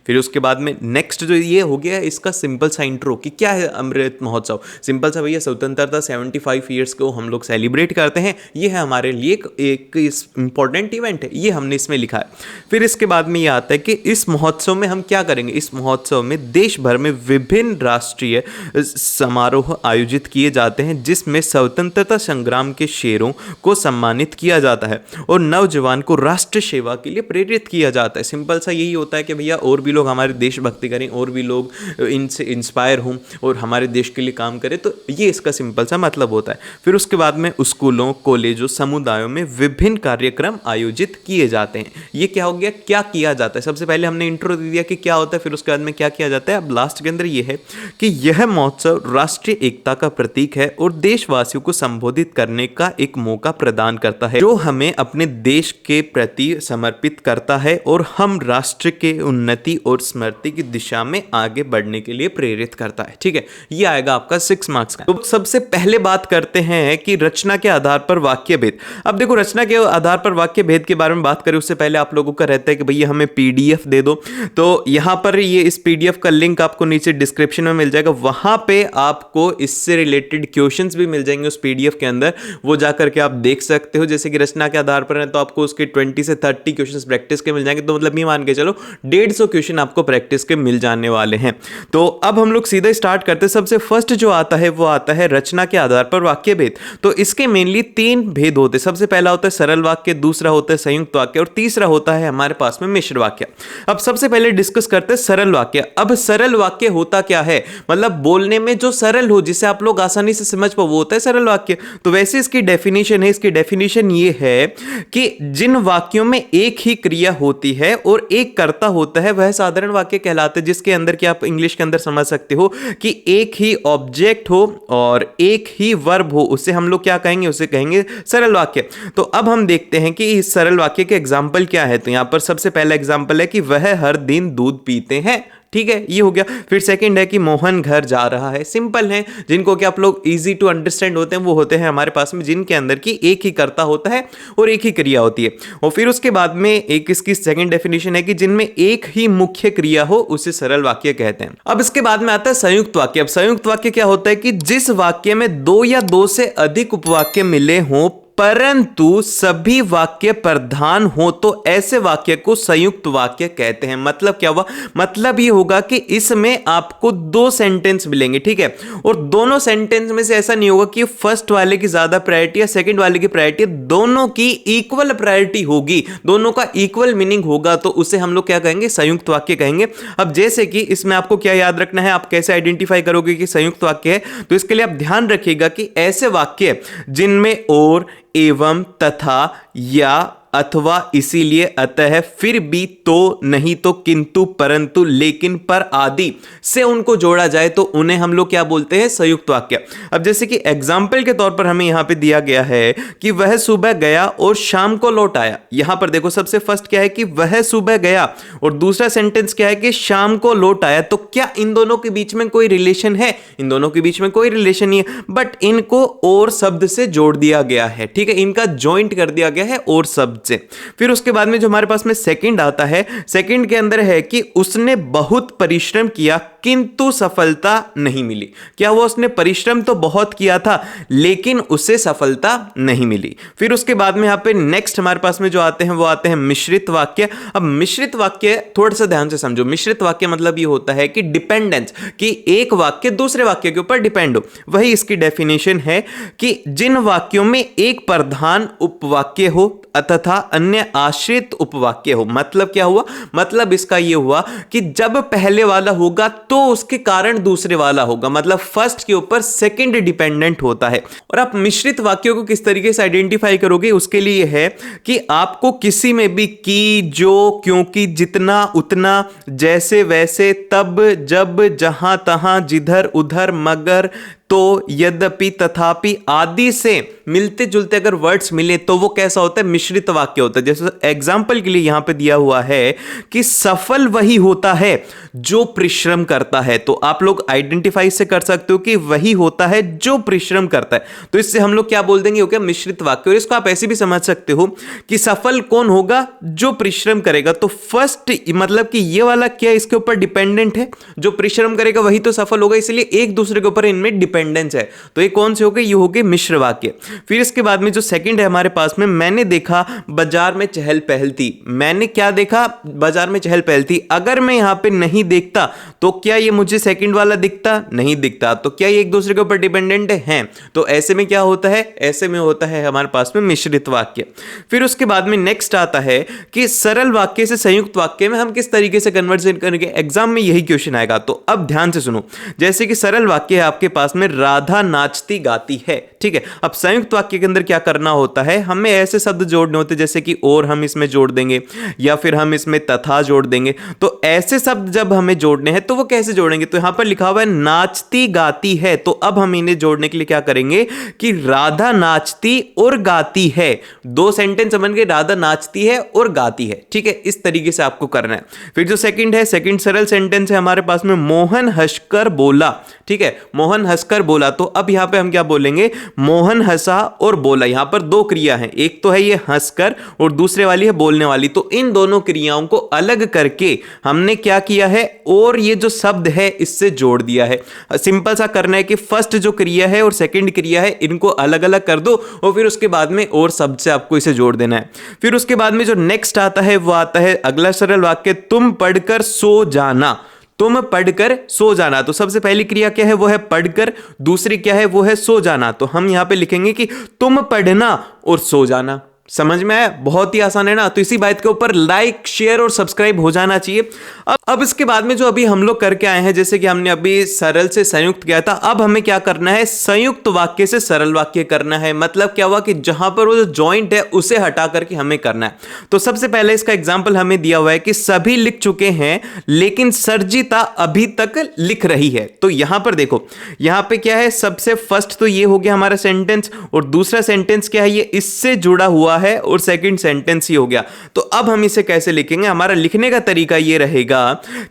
फिर उसके बाद में नेक्स्ट जो ये हो गया इसका सिंपल सा इंट्रो कि क्या है अमृत महोत्सव। सिंपल सा भैया, स्वतंत्रता 75 ईयर्स को हम लोग सेलिब्रेट करते हैं, ये है हमारे लिए एक इंपॉर्टेंट इवेंट है, ये हमने इसमें लिखा है। फिर इसके बाद में ये आता है कि इस महोत्सव में हम क्या करेंगे। इस महोत्सव में देश भर में विभिन्न राष्ट्रीय समारोह आयोजित किए जाते हैं, जिसमें स्वतंत्रता संग्राम के शेरों को सम्मानित किया जाता है और नौजवान को राष्ट्र सेवा के लिए प्रेरित किया जाता है। सिंपल सा यही होता है कि भैया और भी लोग हमारे देशभक्ति करें, और भी लोग इनसे इंस्पायर हों और हमारे देश के लिए काम करें, तो ये इसका सिंपल सा मतलब होता है। फिर उसके बाद में स्कूलों, कॉलेजों, समुदायों में विभिन्न कार्यक्रम आयोजित किए जाते हैं। ये क्या हो गया, क्या किया जाता है। सबसे पहले हमने इंट्रो दे दिया कि क्या होता है, फिर उसके बाद में क्या किया जाता है। अब लास्ट के अंदर ये है कि यह महोत्सव राष्ट्रीय एकता का प्रतीक है और देशवासियों को संबोधित करने का एक मौका प्रदान करता है, जो हमें अपने देश के प्रति समर्पित करता है और हम राष्ट्र के उन्नति और स्मृति की दिशा में आगे बढ़ने के लिए प्रेरित करता है। ठीक है, ये आएगा आपका 6 मार्क्स का। तो सबसे पहले बात करते हैं कि रचना के आधार पर वाक्य भेद। अब देखो, रचना के आधार पर वाक्य भेद के बारे में बात करें उससे पहले आप लोगों का रहता है कि भैया हमें पीडीएफ दे दो। तो यहां पर ये इस पीडीएफ का लिंक आपको नीचे डिस्क्रिप्शन में मिल जाएगा, वहां पे आपको इससे रिलेटेड क्वेश्चंस भी मिल जाएंगे उस पीडीएफ के अंदर, वो जाकर के आप देख सकते हो। जैसे कि रचना के आधार पर है तो आपको उसके 20 से 30 क्वेश्चंस प्रैक्टिस के मिल जाएंगे, तो मतलब ये मान के चलो 150 क्वेश्चन आपको प्रैक्टिस के मिल जाने वाले हैं। तो अब हम लोग सीधा स्टार्ट करते हैं। सबसे फर्स्ट जो आता है वो आता है रचना के आधार पर वाक्य भेद। तो इसके मेनली 3 भेद होते हैं। सबसे पहला होता है सरल वाक्य, दूसरा होता है संयुक्त वाक्य और तीसरा होता है हमारे पास में मिश्र वाक्य। अब सबसे पहले डिस्कस करते हैं सरल वाक्य। अब सरल वाक्य होता क्या है, मतलब बोलने में जो सरल हो, जिसे आप लोग आसानी से समझ पाओ, वो होता है सरल वाक्य। तो वैसे इसकी डेफिनेशन है, इसकी डेफिनेशन ये है कि जिन वाक्यों में एक ही क्रिया होती है और एक कर्ता होता है वह साधारण वाक्य कहलाते हैं, जिसके अंदर कि आप इंग्लिश के अंदर समझ सकते हो कि एक ही ऑब्जेक्ट हो और एक ही वर्ब हो, उसे हम लोग क्या कहेंगे, उसे कहेंगे सरल वाक्य। तो अब हम देखते हैं कि इस सरल वाक्य के एग्जाम्पल क्या है। तो यहां पर सबसे पहला एग्जाम्पल है कि वह हर दिन दूध पीते हैं। ठीक है, ये हो गया। फिर सेकंड है कि मोहन घर जा रहा है। सिंपल है, जिनको कि आप लोग इजी टू अंडरस्टैंड होते हैं वो होते हैं हमारे पास में जिनके अंदर की एक ही कर्ता होता है और एक ही क्रिया होती है। और फिर उसके बाद में एक इसकी सेकंड डेफिनेशन है कि जिनमें एक ही मुख्य क्रिया हो उसे सरल वाक्य कहते हैं। अब इसके बाद में आता है संयुक्त वाक्य। अब संयुक्त वाक्य क्या होता है कि जिस वाक्य में 2 या 2 से अधिक उपवाक्य मिले हों परंतु सभी वाक्य प्रधान हो तो ऐसे वाक्य को संयुक्त वाक्य कहते हैं। मतलब क्या हुआ, मतलब ये होगा कि इसमें आपको 2 सेंटेंस मिलेंगे, ठीक है, और दोनों सेंटेंस में से ऐसा नहीं होगा कि फर्स्ट वाले की ज्यादा प्रायोरिटी या सेकंड वाले की प्रायोरिटी, दोनों की इक्वल प्रायोरिटी होगी, दोनों का इक्वल मीनिंग होगा, तो उसे हम लोग क्या कहेंगे, संयुक्त वाक्य कहेंगे। अब जैसे कि इसमें आपको क्या याद रखना है, आप कैसे आइडेंटिफाई करोगे कि संयुक्त वाक्य है, तो इसके लिए आप ध्यान रखिएगा कि ऐसे वाक्य जिनमें और, एवं, तथा, या, अथवा, इसीलिए, अतः, फिर भी, तो, नहीं तो, किंतु, परंतु, लेकिन, पर आदि से उनको जोड़ा जाए तो उन्हें हम लोग क्या बोलते हैं, संयुक्त वाक्य। अब जैसे कि एग्जाम्पल के तौर पर हमें यहां पे दिया गया है कि वह सुबह गया और शाम को लौट आया। यहां पर देखो सबसे फर्स्ट क्या है कि वह सुबह गया और दूसरा सेंटेंस क्या है कि शाम को लौट आया। तो क्या इन दोनों के बीच में कोई रिलेशन है? इन दोनों के बीच में कोई रिलेशन नहीं है, बट इनको और शब्द से जोड़ दिया गया है, ठीक है, इनका ज्वाइंट कर दिया गया है और शब्द से। फिर उसके बाद में जो हमारे पास में सेकंड आता है, सेकंड के अंदर है कि उसने बहुत परिश्रम किया किंतु सफलता नहीं मिली। क्या हुआ, उसने परिश्रम तो बहुत किया था लेकिन उसे सफलता नहीं मिली। फिर उसके बाद में यहां पे नेक्स्ट हमारे पास में जो आते हैं वो आते हैं मिश्रित वाक्य। अब मिश्रित वाक्य थोड़ा सा ध्यान से समझो। मिश्रित वाक्य मतलब ये होता है कि डिपेंडेंस, कि एक वाक्य दूसरे वाक्य के ऊपर डिपेंड हो। वही इसकी डेफिनेशन है कि जिन वाक्यों में एक प्रधान उपवाक्य हो तथा अन्य आश्रित उपवाक्य हो। मतलब क्या हुआ, मतलब इसका यह हुआ कि जब पहले वाला होगा तो उसके कारण दूसरे वाला होगा, मतलब फर्स्ट के ऊपर सेकंड डिपेंडेंट होता है। और आप मिश्रित वाक्यों को किस तरीके से आइडेंटिफाई करोगे, उसके लिए है कि आपको किसी में भी की, जो, क्योंकि, जितना, उतना, जैसे, वैसे, तब, जब, जहां, तहां, जिधर, उधर, मगर, तो, यद्यपि, तथापि आदि से मिलते जुलते अगर वर्ड्स मिले तो वो कैसा होता है, मिश्रित वाक्य होता है। जैसे एग्जाम्पल के लिए यहां पे दिया हुआ है कि सफल वही होता है जो परिश्रम करता है, तो आप लोग आइडेंटिफाई से कर सकते हो कि वही होता है जो परिश्रम करता है, तो इससे हम लोग क्या बोल देंगे, हो गया मिश्रित वाक्य। और इसको आप ऐसे भी समझ सकते हो कि सफल कौन होगा, जो परिश्रम करेगा। तो फर्स्ट मतलब कि ये वाला क्या इसके ऊपर डिपेंडेंट है, जो परिश्रम करेगा वही तो सफल होगा, इसलिए एक दूसरे के ऊपर इनमें डिपेंडेंस है। तो ये कौन से हो गए, ये हो गए मिश्र वाक्य। फिर इसके बाद में जो सेकंड है हमारे पास में, मैंने देखा बाजार में चहल पहल थी। मैंने क्या देखा, बाजार में चहल पहल थी। अगर मैं यहां पे नहीं देखता तो क्या ये मुझे सेकंड वाला दिखता, नहीं दिखता। तो क्या ये एक दूसरे के ऊपर डिपेंडेंट है। तो ऐसे में क्या होता है, ऐसे में होता है हमारे पास में मिश्रित वाक्य। फिर उसके बाद में नेक्स्ट आता है कि सरल वाक्य से संयुक्त वाक्य में हम किस तरीके से कन्वर्जन करेंगे। एग्जाम में यही क्वेश्चन आएगा, तो अब ध्यान से सुनो। जैसे कि सरल वाक्य है आपके पास में, राधा नाचती गाती है, ठीक है। अब संयुक्त वाक्य के अंदर क्या करना होता है, हमें ऐसे शब्द जोड़ने होते हैं जैसे कि और हम इसमें जोड़ देंगे, या फिर हम इसमें तथा जोड़ देंगे। तो ऐसे शब्द जब हमें जोड़ने हैं तो वो कैसे जोड़ेंगे, तो यहां पर लिखा हुआ है नाचती गाती है, तो अब हम इन्हें जोड़ने के लिए क्या करेंगे कि राधा नाचती और गाती है, दो सेंटेंस बन गए, राधा नाचती है और गाती है, ठीक है। इस तरीके से आपको करना है। फिर जो सेकंड है, सेकंड सरल सेंटेंस है हमारे पास में, मोहन हंसकर बोला, ठीक है। मोहन हंसकर बोला, तो अब यहां पे हम क्या बोलेंगे, मोहन हंसा और बोला। यहां पर दो क्रिया है, एक तो है ये हंसकर और दूसरे वाली है बोलने वाली। तो इन दोनों क्रियाओं को अलग करके हमने क्या किया है, और ये जो शब्द है इससे जोड़ दिया है। सिंपल सा करना है कि फर्स्ट जो क्रिया है और सेकंड क्रिया है इनको अलग अलग कर दो, और फिर उसके बाद में और शब्द से आपको इसे जोड़ देना है। फिर उसके बाद में जो नेक्स्ट आता है वो आता है अगला सरल वाक्य, तुम पढ़कर सो जाना। तुम पढ़कर सो जाना, तो सबसे पहली क्रिया क्या है, वो है पढ़कर। दूसरी क्या है, वो है सो जाना। तो हम यहां पे लिखेंगे कि तुम पढ़ना और सो जाना। समझ में आया, बहुत ही आसान है ना। तो इसी बात के ऊपर लाइक शेयर और सब्सक्राइब हो जाना चाहिए। अब इसके बाद में जो अभी हम लोग करके आए हैं, जैसे कि हमने अभी सरल से संयुक्त किया था, अब हमें क्या करना है, संयुक्त वाक्य से सरल वाक्य करना है। मतलब क्या हुआ कि जहां पर वो जो जॉइंट है उसे हटा करके हमें करना है। तो सबसे पहले इसका एग्जाम्पल हमें दिया हुआ है कि सभी लिख चुके हैं लेकिन सर्जिता अभी तक लिख रही है। तो यहां पर देखो, यहां पे क्या है, सबसे फर्स्ट तो ये हो गया हमारा सेंटेंस, और दूसरा सेंटेंस क्या है, ये इससे जुड़ा हुआ है, और सेकंड सेंटेंस ही हो गया। तो अब हम इसे कैसे लिखेंगे, हमारा लिखने का तरीका ये रहेगा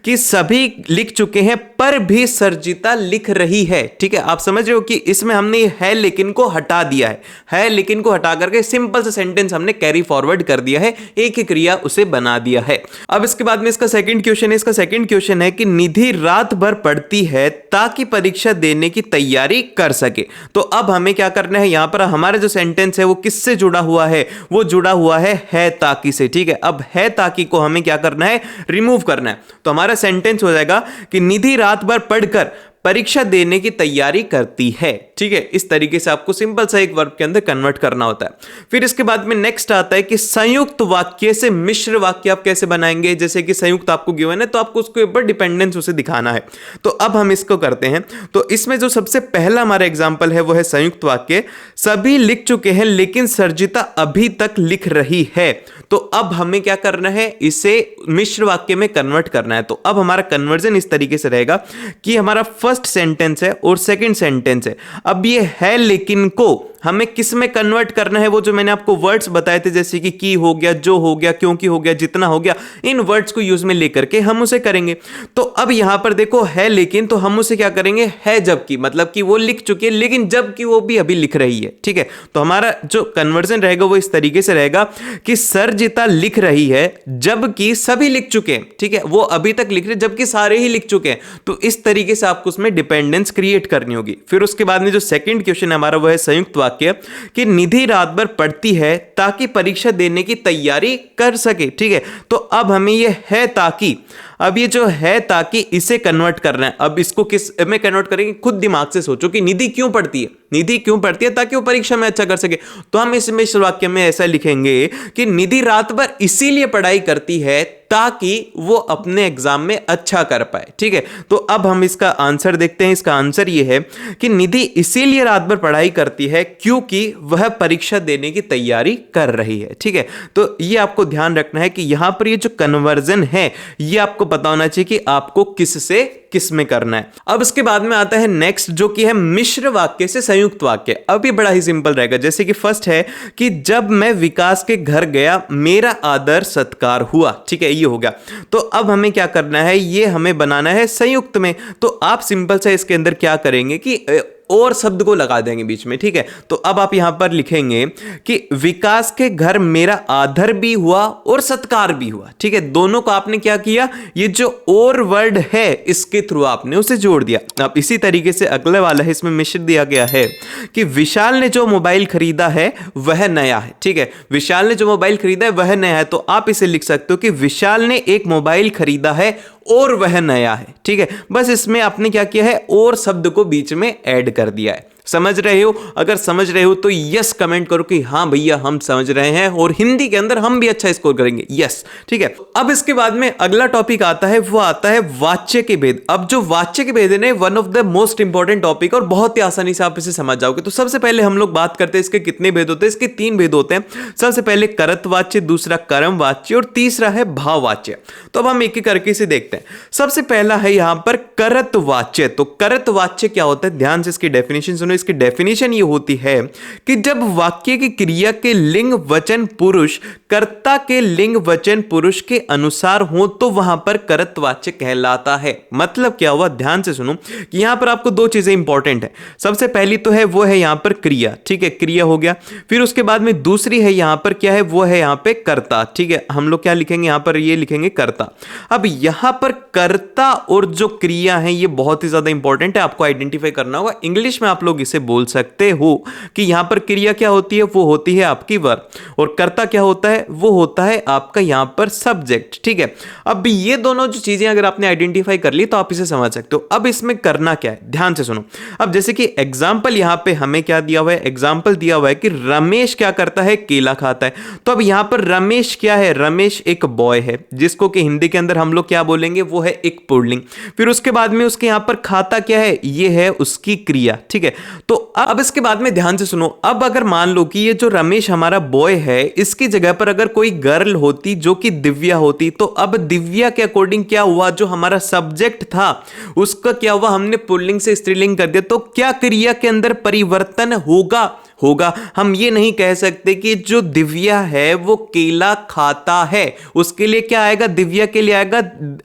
कि सभी लिख चुके हैं पर भी सर्जिता लिख रही है, ठीक है। आप समझ रहे हो कि इसमें हमने है लेकिन को हटा दिया है लेकिन को हटा करके सिंपल सा सेंटेंस हमने कैरी फॉरवर्ड कर दिया है, एक ही क्रिया उसे बना दिया है। अब इसके बाद में इसका सेकंड क्वेश्चन है। इसका सेकंड क्वेश्चन है कि निधि रात भर पढ़ती है ताकि परीक्षा देने की तैयारी कर सके। तो अब हमें क्या करना है, यहां पर हमारा जो सेंटेंस है वो किससे जुड़ा हुआ है, वो जुड़ा हुआ है ताकि से, ठीक है। अब है ताकि को हमें क्या करना है, रिमूव करना है। तो हमारा सेंटेंस हो जाएगा कि निधि रात भर पढ़कर परीक्षा देने की तैयारी करती है, ठीक है। इस तरीके से आपको सिंपल सा एक वर्ब के अंदर कन्वर्ट करना होता है। फिर इसके बाद में नेक्स्ट आता है कि संयुक्त वाक्य से मिश्र वाक्य आप कैसे बनाएंगे। जैसे कि संयुक्त आपको गिवन है तो आपको उसके ऊपर डिपेंडेंस उसे दिखाना है। तो अब हम इसको करते हैं। तो इसमें जो सबसे पहला हमारा एग्जाम्पल है वो है संयुक्त वाक्य, सभी लिख चुके हैं लेकिन सर्जिता अभी तक लिख रही है। तो अब हमें क्या करना है, इसे मिश्र वाक्य में कन्वर्ट करना है। तो अब हमारा कन्वर्जन इस तरीके से रहेगा कि हमारा फर्स्ट सेंटेंस है और सेकंड सेंटेंस है। अब ये है लेकिन को हमें किस में कन्वर्ट करना है, वो जो मैंने आपको वर्ड्स बताए थे जैसे कि हो गया, जो हो गया, क्योंकि हो गया, जितना हो गया, इन वर्ड्स को यूज में लेकर के हम उसे करेंगे। तो अब यहां पर देखो है लेकिन, तो हम उसे क्या करेंगे, है जबकि, मतलब कि वो लिख चुकी है लेकिन जबकि वो भी अभी लिख रही है, ठीक है। तो हमारा जो कन्वर्जन रहेगा वो इस तरीके से रहेगा कि सर्जिता लिख रही है जबकि सभी लिख चुके हैं, ठीक है। वो अभी तक लिख रहे जबकि सारे ही लिख चुके हैं। तो इस तरीके से आपको उसमें डिपेंडेंस क्रिएट करनी होगी। फिर उसके बाद में जो सेकंड क्वेश्चन है हमारा वो है संयुक्त वाक्य कि निधि रात भर पढ़ती है ताकि परीक्षा देने की तैयारी कर सके, ठीक है। तो अब हमें ये है ताकि, अब ये जो है ताकि इसे कन्वर्ट करना है। अब इसको किस में कन्वर्ट करेंगे, खुद दिमाग से सोचो कि निधि क्यों पढ़ती है, निधि क्यों पढ़ती है, ताकि वो परीक्षा में अच्छा कर सके। तो हम इस वाक्य में ऐसा लिखेंगे कि निधि रात भर इसीलिए पढ़ाई करती है ताकि वो अपने एग्जाम में अच्छा कर पाए। ठीक है, तो अब हम इसका आंसर देखते हैं। इसका आंसर ये है कि निधि इसीलिए रात भर पढ़ाई करती है क्योंकि वह परीक्षा देने की तैयारी कर रही है। ठीक है, तो ये आपको ध्यान रखना है कि यहां पर ये जो कन्वर्जन है ये आपको पता होना चाहिए कि आपको किससे किस में करना है। अब इसके बाद में आता है नेक्स्ट, जो कि है मिश्र वाक्य से संयुक्त वाक्य। अब ये बड़ा ही सिंपल रहेगा। जैसे कि फर्स्ट है कि जब मैं विकास के घर गया मेरा आदर सत्कार हुआ। ठीक है, ये हो गया। तो अब हमें क्या करना है, ये हमें बनाना है संयुक्त में। तो आप सिंपल से इसके अंदर क्या करेंगे कि और शब्द को लगा देंगे बीच में। ठीक है, तो अब आप यहां पर लिखेंगे कि विकास के घर मेरा आदर भी हुआ और सत्कार भी हुआ। ठीक है, दोनों को आपने क्या किया, ये जो और वर्ड है इसके थ्रू आपने उसे जोड़ दिया। अब इसी तरीके से अगले वाला है, इसमें मिश्र दिया गया है कि विशाल ने जो मोबाइल खरीदा है वह नया है। ठीक है, विशाल ने जो मोबाइल खरीदा है वह नया है, तो आप इसे लिख सकते हो कि विशाल ने एक मोबाइल खरीदा है और वह नया है। ठीक है, बस इसमें आपने क्या किया है, और शब्द को बीच में ऐड कर दिया है। समझ रहे हो? अगर समझ रहे हो तो यस कमेंट करो कि हाँ भैया हम समझ रहे हैं और हिंदी के अंदर हम भी अच्छा स्कोर करेंगे। यस, ठीक है। अब इसके बाद में अगला टॉपिक आता है, वो आता है वाच्य के भेद। अब जो वाच्य के भेद है one of the most important topic और बहुत ही आसानी से आप इसे समझ जाओगे। तो सबसे पहले हम लोग बात करते हैं इसके कितने भेद होते हैं। इसके 3 भेद होते हैं। सबसे पहले करतवाच्य, दूसरा कर्मवाच्य और तीसरा है भाववाच्य। तो अब हम एक एक करके इसे देखते हैं। सबसे पहला है यहां पर करतवाच्य। तो करतवाच्य क्या होता है, ध्यान से इसकी डेफिनेशन सुनो। इसकी डेफिनेशन ये होती है कि जब वाक्य की क्रिया के लिंग वचन पुरुष कर्ता के लिंग वचन पुरुष के अनुसार हो तो वहां पर करतवाच्य कहलाता है। मतलब क्या हुआ, ध्यान से सुनो कि यहां पर आपको 2 चीजें इंपॉर्टेंट है। सबसे पहली तो है वो है यहां पर क्रिया। ठीक है, क्रिया हो गया। फिर उसके बाद में दूसरी है यहां पर क्या है, वो है यहां पे कर्ता। ठीक है, हम लोग क्या लिखेंगे यहां पर, ये लिखेंगे कर्ता। अब यहां पर कर्ता और जो क्रिया है ये बहुत ही ज्यादा इंपॉर्टेंट है, आपको आइडेंटिफाई करना होगा। इंग्लिश में आप लोग इसे बोल सकते हो कि यहां पर क्रिया क्या होती है, वो होती है आपकी वर्ब, और कर्ता क्या होता है, वो होता है आपका यहां पर सब्जेक्ट। ठीक है, अब ये दोनों जो चीजें अगर आपने आइडेंटिफाई कर ली तो आप इसे समझ सकते हो। अब इसमें करना क्या है, ध्यान से सुनो। अब जैसे कि एग्जाम्पल यहां पे हमें क्या दिया हुआ है, एग्जाम्पल दिया हुआ है कि रमेश क्या करता है, केला खाता है। तो अब यहां पर रमेश क्या है, रमेश एक बॉय है, जिसको कि हिंदी के अंदर हम लोग क्या बोलेंगे, वो है एक पुल्लिंग। फिर उसके बाद में उसके यहां पर खाता क्या है, ये है उसकी क्रिया। ठीक है, तो अब इसके बाद में ध्यान से सुनो। अब अगर मान लो कि ये जो रमेश हमारा बॉय है, इसकी जगह पर अगर कोई गर्ल होती जो कि दिव्या होती, तो अब दिव्या के अकॉर्डिंग क्या हुआ, जो हमारा सब्जेक्ट था उसका क्या हुआ, हमने पुल्लिंग से स्त्रीलिंग कर दिया। तो क्या क्रिया के अंदर परिवर्तन होगा? हम ये नहीं कह सकते कि जो दिव्या है वो केला खाता है, उसके लिए क्या आएगा, दिव्या के लिए आएगा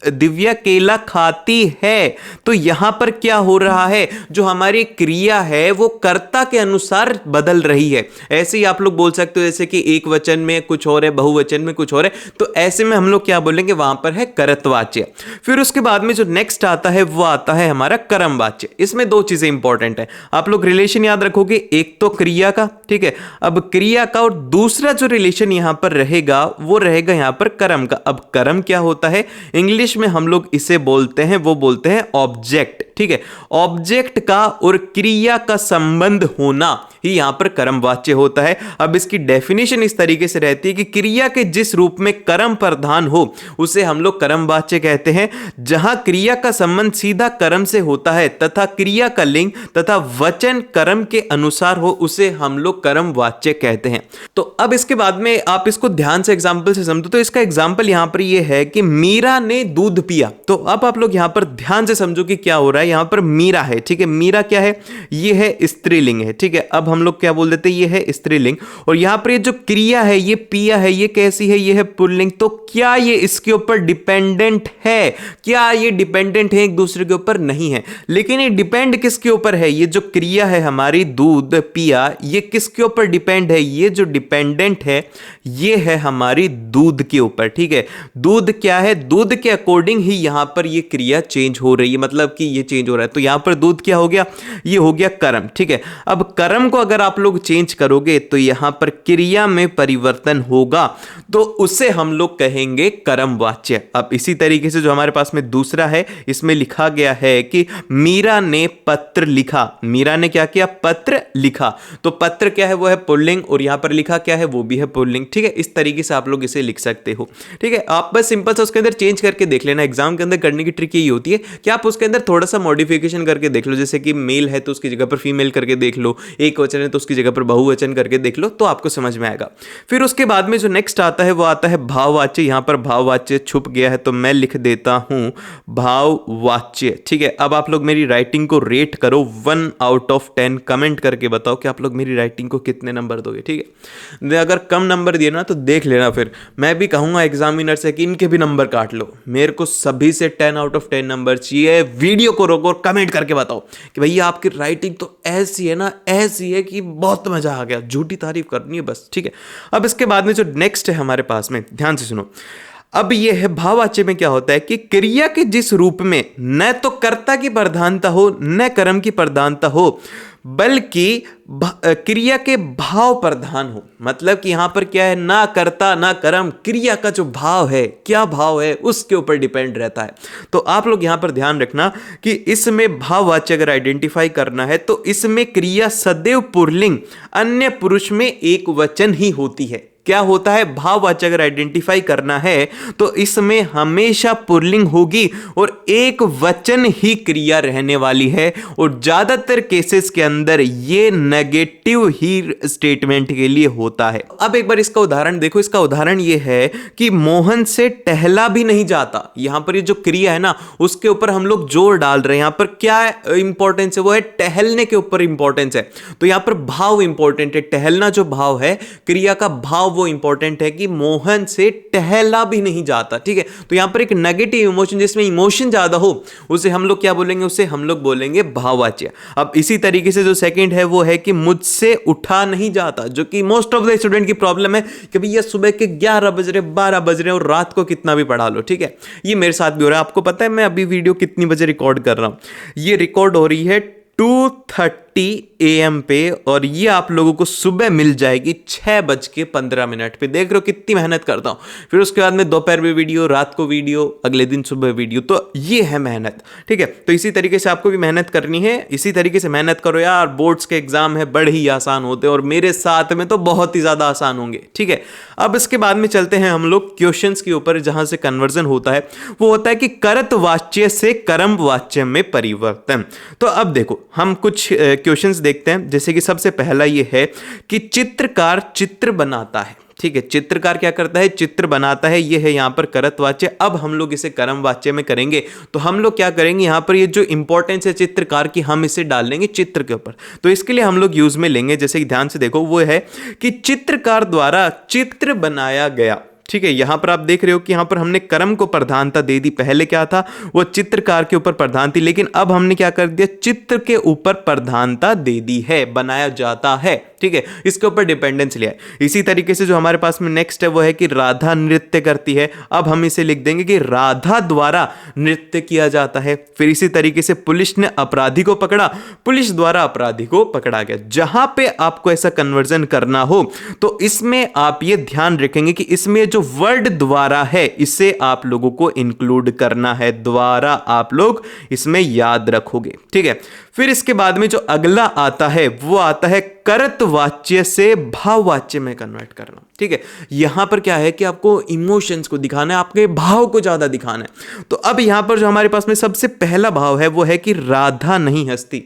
दिव्या केला खाती है। तो यहां पर क्या हो रहा है, जो हमारी क्रिया है वो कर्ता के अनुसार बदल रही है। ऐसे ही आप लोग बोल सकते हो जैसे कि एक वचन में कुछ और है, बहुवचन में कुछ और है, तो ऐसे में हम लोग क्या बोलेंगे, वहां पर है करतवाच्य। फिर उसके बाद में जो नेक्स्ट आता है वो आता है हमारा कर्मवाच्य। इसमें 2 चीजें इंपॉर्टेंट है, आप लोग रिलेशन याद रखोगे, एक तो क्रिया का, ठीक है, अब क्रिया का, और दूसरा जो रिलेशन यहां पर रहेगा वो रहेगा यहां पर कर्म का। अब कर्म क्या होता है, इंग्लिश में हम लोग इसे बोलते हैं, वो बोलते हैं ऑब्जेक्ट। ठीक है, ऑब्जेक्ट का और क्रिया का संबंध होना ही यहां पर कर्मवाच्य होता है। अब इसकी डेफिनेशन इस तरीके से रहती है कि क्रिया के जिस रूप में कर्म प्रधान हो उसे हम लोग कर्मवाच्य कहते हैं। जहां क्रिया का संबंध सीधा कर्म से होता है तथा क्रिया का लिंग तथा वचन कर्म के अनुसार हो उसे हम लोग कर्मवाच्य कहते हैं। तो अब इसके बाद में आप इसको ध्यान से एग्जाम्पल से समझो। तो इसका एग्जाम्पल यहां पर यह है कि मीरा ने दूध पिया। तो अब आप लोग यहां पर ध्यान से समझो कि क्या हो रहा है, यहां पर मीरा है। ठीक है, मीरा क्या है, ये है स्त्रीलिंग है। ठीक है, अब हम लोग क्या बोल देते हैं, ये है स्त्रीलिंग, और यहां पर ये जो क्रिया है ये पिया है, ये कैसी है, ये है पुल्लिंग। तो क्या ये इसके ऊपर डिपेंडेंट है, क्या ये डिपेंडेंट है एक दूसरे के ऊपर, नहीं है। लेकिन ये डिपेंड किसके ऊपर है, ये जो क्रिया है हमारी दूध पिया, ये किसके ऊपर डिपेंड है, ये जो डिपेंडेंट है ये है हमारी दूध के ऊपर। ठीक है, दूध क्या है, दूध के अकॉर्डिंग ही यहां पर ये क्रिया चेंज हो रही है, मतलब कि ये चेंज हो रहा है। तो यहां पर दूध क्या हो गया, ये हो गया कर्म। ठीक है, अब कर्म को अगर आप लोग चेंज करोगे तो यहां पर क्रिया में परिवर्तन होगा, तो उसे हम लोग कहेंगे कर्मवाच्य। अब इसी तरीके से जो हमारे पास में दूसरा है, इसमें लिखा गया है कि मीरा ने पत्र लिखा। मीरा ने क्या किया, पत्र लिखा। तो पत्र क्या है वो है पुल्लिंग, और यहाँ पर लिखा क्या है वो भी है पुल्लिंग। ठीक है, इस तरीके से आप लोग इसे लिख सकते हो। ठीक है, आप बस सिंपल सा उसके अंदर चेंज करके देख लेना। एग्जाम के अंदर करने की ट्रिक यही होती है कि आप उसके अंदर थोड़ा सा मॉडिफिकेशन करके देख लो, जैसे कि मेल है तो उसकी जगह पर फीमेल करके देख लो, एक वचन है तो उसकी जगह पर बहुवचन करके देख लो, तो आपको समझ में आएगा। फिर उसके बाद में जो नेक्स्ट आता है वो आता है भाववाच्य। यहाँ पर भाववाच्य छुप गया है तो मैं लिख देता हूं भाववाच्य। ठीक है, अब आप लोग मेरी राइटिंग को रेट करो 1 आउट ऑफ 10, कमेंट करके बताओ कि आप लोग मेरी राइटिंग को कितने नंबर दोगे। ठीक है, अगर कम नंबर दिए ना तो देख लेना, फिर मैं भी कहूंगा एग्जामिनर से कि इनके भी नंबर काट लो। मेरे को सभी से 10 आउट ऑफ 10 नंबर चाहिए। वीडियो को रोको और कमेंट करके बताओ कि भैया आपकी राइटिंग तो ऐसी है ना, ऐसी है कि बहुत मजा आ गया। झूठी तारीफ करनी है बस। ठीक है, अब इसके बाद में जो नेक्स्ट है हमारे पास में, ध्यान से सुनो। अब यह है भाववाच्य में क्या होता है कि क्रिया के जिस रूप में न तो कर्ता की प्रधानता हो न कर्म की प्रधानता हो, बल्कि क्रिया के भाव प्रधान हो। मतलब कि यहां पर क्या है, ना कर्ता ना कर्म, क्रिया का जो भाव है, क्या भाव है उसके ऊपर डिपेंड रहता है। तो आप लोग यहां पर ध्यान रखना कि इसमें भाववाच्य अगर आइडेंटिफाई करना है तो इसमें क्रिया सदैव पुल्लिंग अन्य पुरुष में एक वचन ही होती है। क्या होता है, भाववाच्य अगर आइडेंटिफाई करना है तो इसमें हमेशा पुल्लिंग होगी और एक वचन ही क्रिया रहने वाली है, और ज्यादातर केसेस के अंदर ये नेगेटिव ही स्टेटमेंट के लिए होता है। अब एक बार इसका उदाहरण देखो। इसका उदाहरण ये है कि मोहन से टहला भी नहीं जाता। यहां पर ये जो क्रिया है ना उसके ऊपर हम लोग जोर डाल रहे हैं। यहां पर क्या इंपॉर्टेंस है, वो है टहलने के ऊपर इंपॉर्टेंस है। तो यहां पर भाव इंपॉर्टेंट है, टहलना जो भाव है, क्रिया का भाव वो इंपॉर्टेंट है कि मोहन से टहला भी नहीं जाता। ठीक है, तो यहां पर एक नेगेटिव इमोशन, जिसमें इमोशन ज्यादा हो, उसे हम लोग क्या बोलेंगे, उसे हम लोग बोलेंगे भाववाच्य। अब इसी तरीके से जो सेकंड है वो है कि मुझसे उठा नहीं जाता, जो कि मोस्ट ऑफ द स्टूडेंट की प्रॉब्लम है कि भैया सुबह के 11 बज रहे, 12 बज रहे और रात को कितना भी पढ़ा लो। ठीक है, ये मेरे साथ भी हो रहा है। आपको पता है मैं अभी वीडियो कितनी बजे रिकॉर्ड कर रहा हूं? ये रिकॉर्ड हो रही है 2:30 AM पे, और ये आप लोगों को सुबह मिल जाएगी 6:15 पे। देख रहे हो कितनी मेहनत करता हूं। फिर उसके बाद में दोपहर में वीडियो, रात को वीडियो, अगले दिन सुबह वीडियो। तो ये है मेहनत। ठीक है, तो इसी तरीके से आपको भी मेहनत करनी है। इसी तरीके से मेहनत करो यार। बोर्ड्स के एग्जाम है, बड़े ही आसान होते हैं, और मेरे साथ में तो बहुत ही ज्यादा आसान होंगे। ठीक है, अब इसके बाद में चलते हैं हम लोग क्वेश्चंस के ऊपर, जहां से कन्वर्जन होता है वो होता है कि करत वाच्य से कर्म वाच्य में परिवर्तन। तो अब देखो हम कुछ क्वेश्चंस देखते हैं। जैसे कि सबसे पहला ये है कि चित्रकार चित्र बनाता है। ठीक है, चित्रकार क्या करता है, चित्र बनाता है। ये है यहां पर करतवाच्य। अब हम लोग इसे कर्म वाच्य में करेंगे तो हम लोग क्या करेंगे, यहां पर ये जो इंपॉर्टेंस है चित्रकार की, हम इसे डाल लेंगे चित्र के ऊपर। तो इसके लिए हम लोग यूज में लेंगे, जैसे कि ध्यान से देखो, वो है कि चित्रकार द्वारा चित्र बनाया गया। ठीक है, यहां पर आप देख रहे हो कि यहां पर हमने कर्म को प्रधानता दे दी। पहले क्या था, वो चित्रकार के ऊपर प्रधान थी, लेकिन अब हमने क्या कर दिया, चित्र के ऊपर प्रधानता दे दी है, बनाया जाता है। ठीक है, इसके ऊपर डिपेंडेंस लिया है। इसी तरीके से जो हमारे पास में नेक्स्ट है वो है कि राधा नृत्य करती है। अब हम इसे लिख देंगे कि राधा द्वारा नृत्य किया जाता है। फिर इसी तरीके से पुलिस ने अपराधी को पकड़ा, पुलिस द्वारा अपराधी को पकड़ा गया। जहां पे आपको ऐसा कन्वर्जन करना हो तो इसमें आप ये ध्यान रखेंगे कि इसमें जो वर्ड द्वारा है इसे आप लोगों को इंक्लूड करना है। द्वारा आप लोग इसमें याद रखोगे। ठीक है, फिर इसके बाद में जो अगला आता है वो आता है करतवाच्य से भाववाच्य में कन्वर्ट करना। ठीक है, यहां पर क्या है कि आपको इमोशंस को दिखाना है, आपके भाव को ज्यादा दिखाना है। तो अब यहां पर जो हमारे पास में सबसे पहला भाव है वो है कि राधा नहीं हंसती।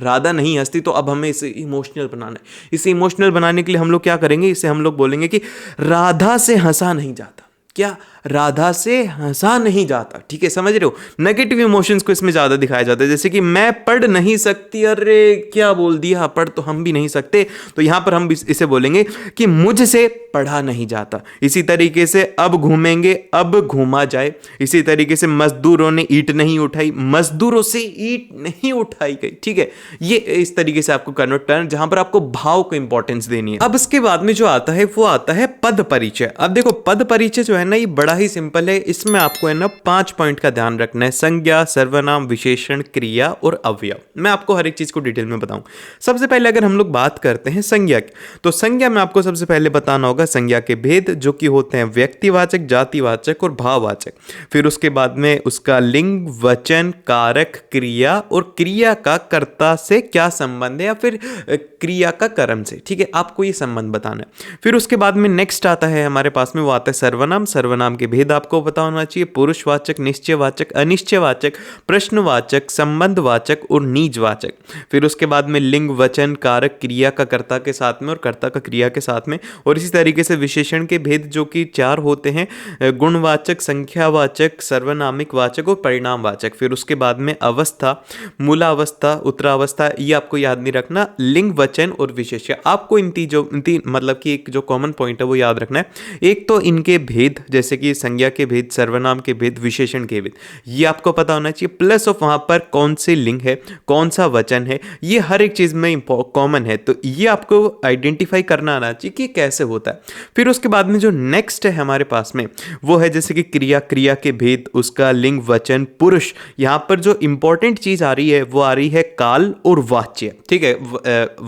राधा नहीं हंसती, तो अब हमें इसे इमोशनल बनाना है। इसे इमोशनल बनाने के लिए हम लोग क्या करेंगे, इसे हम लोग बोलेंगे कि राधा से हंसा नहीं जाता। क्या, राधा से हंसा नहीं जाता। ठीक है, समझ रहे हो, नेगेटिव इमोशंस को इसमें ज्यादा दिखाया जाता है। जैसे कि मैं पढ़ नहीं सकती, अरे क्या बोल दिया, पढ़ तो हम भी नहीं सकते, तो यहां पर हम इसे बोलेंगे कि मुझसे पढ़ा नहीं जाता। इसी तरीके से अब घूमेंगे, अब घूमा जाए। इसी तरीके से मजदूरों ने ईंट नहीं उठाई, मजदूरों से ईंट नहीं उठाई गई। ठीक है, ये इस तरीके से आपको कन्वर्ट करना, जहां पर आपको भाव को इंपॉर्टेंस देनी है। अब इसके बाद में जो आता है वो आता है पद परिचय। अब देखो पद परिचय जो है ना, ये बड़ा ही सिंपल है, इसमें आपको है ना 5 पॉइंट का ध्यान रखना है। संज्ञा, सर्वनाम, विशेषण, क्रिया और अवयव। मैं आपको हर एक चीज को डिटेल में बताऊं। सबसे पहले अगर हम लोग बात करते हैं संज्ञा की, तो संज्ञा में आपको सबसे पहले बताना होगा संज्ञा के भेद, जो कि होते हैं व्यक्तिवाचक, जातिवाचक और भाववाचक। फिर उसके बाद में उसका लिंग, वचन, कारक, क्रिया और क्रिया का कर्ता से क्या संबंध है या फिर क्रिया का कर्म से, ठीक है, आपको ये संबंध बताना है। फिर उसके बाद में नेक्स्ट आता है हमारे पास में, वो आता है सर्वनाम। सर्वनाम के भेद आपको पता होना चाहिए, पुरुषवाचक, निश्चयवाचक, अनिश्चयवाचक, प्रश्नवाचक, संबंधवाचक और निजवाचक। फिर उसके बाद में लिंग, वचन, कारक, क्रिया का कर्ता के साथ में और कर्ता का क्रिया के साथ में। और इसी तरीके से विशेषण के भेद जो कि 4 होते हैं, गुणवाचक, संख्यावाचक, सर्वनामिक वाचक और परिणामवाचक। फिर उसके बाद में अवस्था, मूलावस्था, उत्तरावस्था, ये आपको याद नहीं रखना। लिंग, वचन और विशेष्य, आपको इन तीन मतलब कि एक जो कॉमन पॉइंट है वो याद रखना है। एक तो इनके भेद, जैसे कि संज्ञा के भेद, सर्वनाम के भेद, विशेषण के भेद, ये आपको पता होना चाहिए। प्लस ऑफ वहां पर कौन से लिंग है, कौन सा वचन है, ये हर एक चीज में कॉमन है, तो ये आपको आइडेंटिफाई करना आना चाहिए कि कैसे होता है। फिर उसके बाद में जो नेक्स्ट है हमारे पास में, वो है जैसे कि क्रिया, क्रिया के भेद, उसका लिंग, वचन, पुरुष। यहां पर जो इंपॉर्टेंट चीज आ रही है वो आ रही है काल और वाच्य, ठीक है।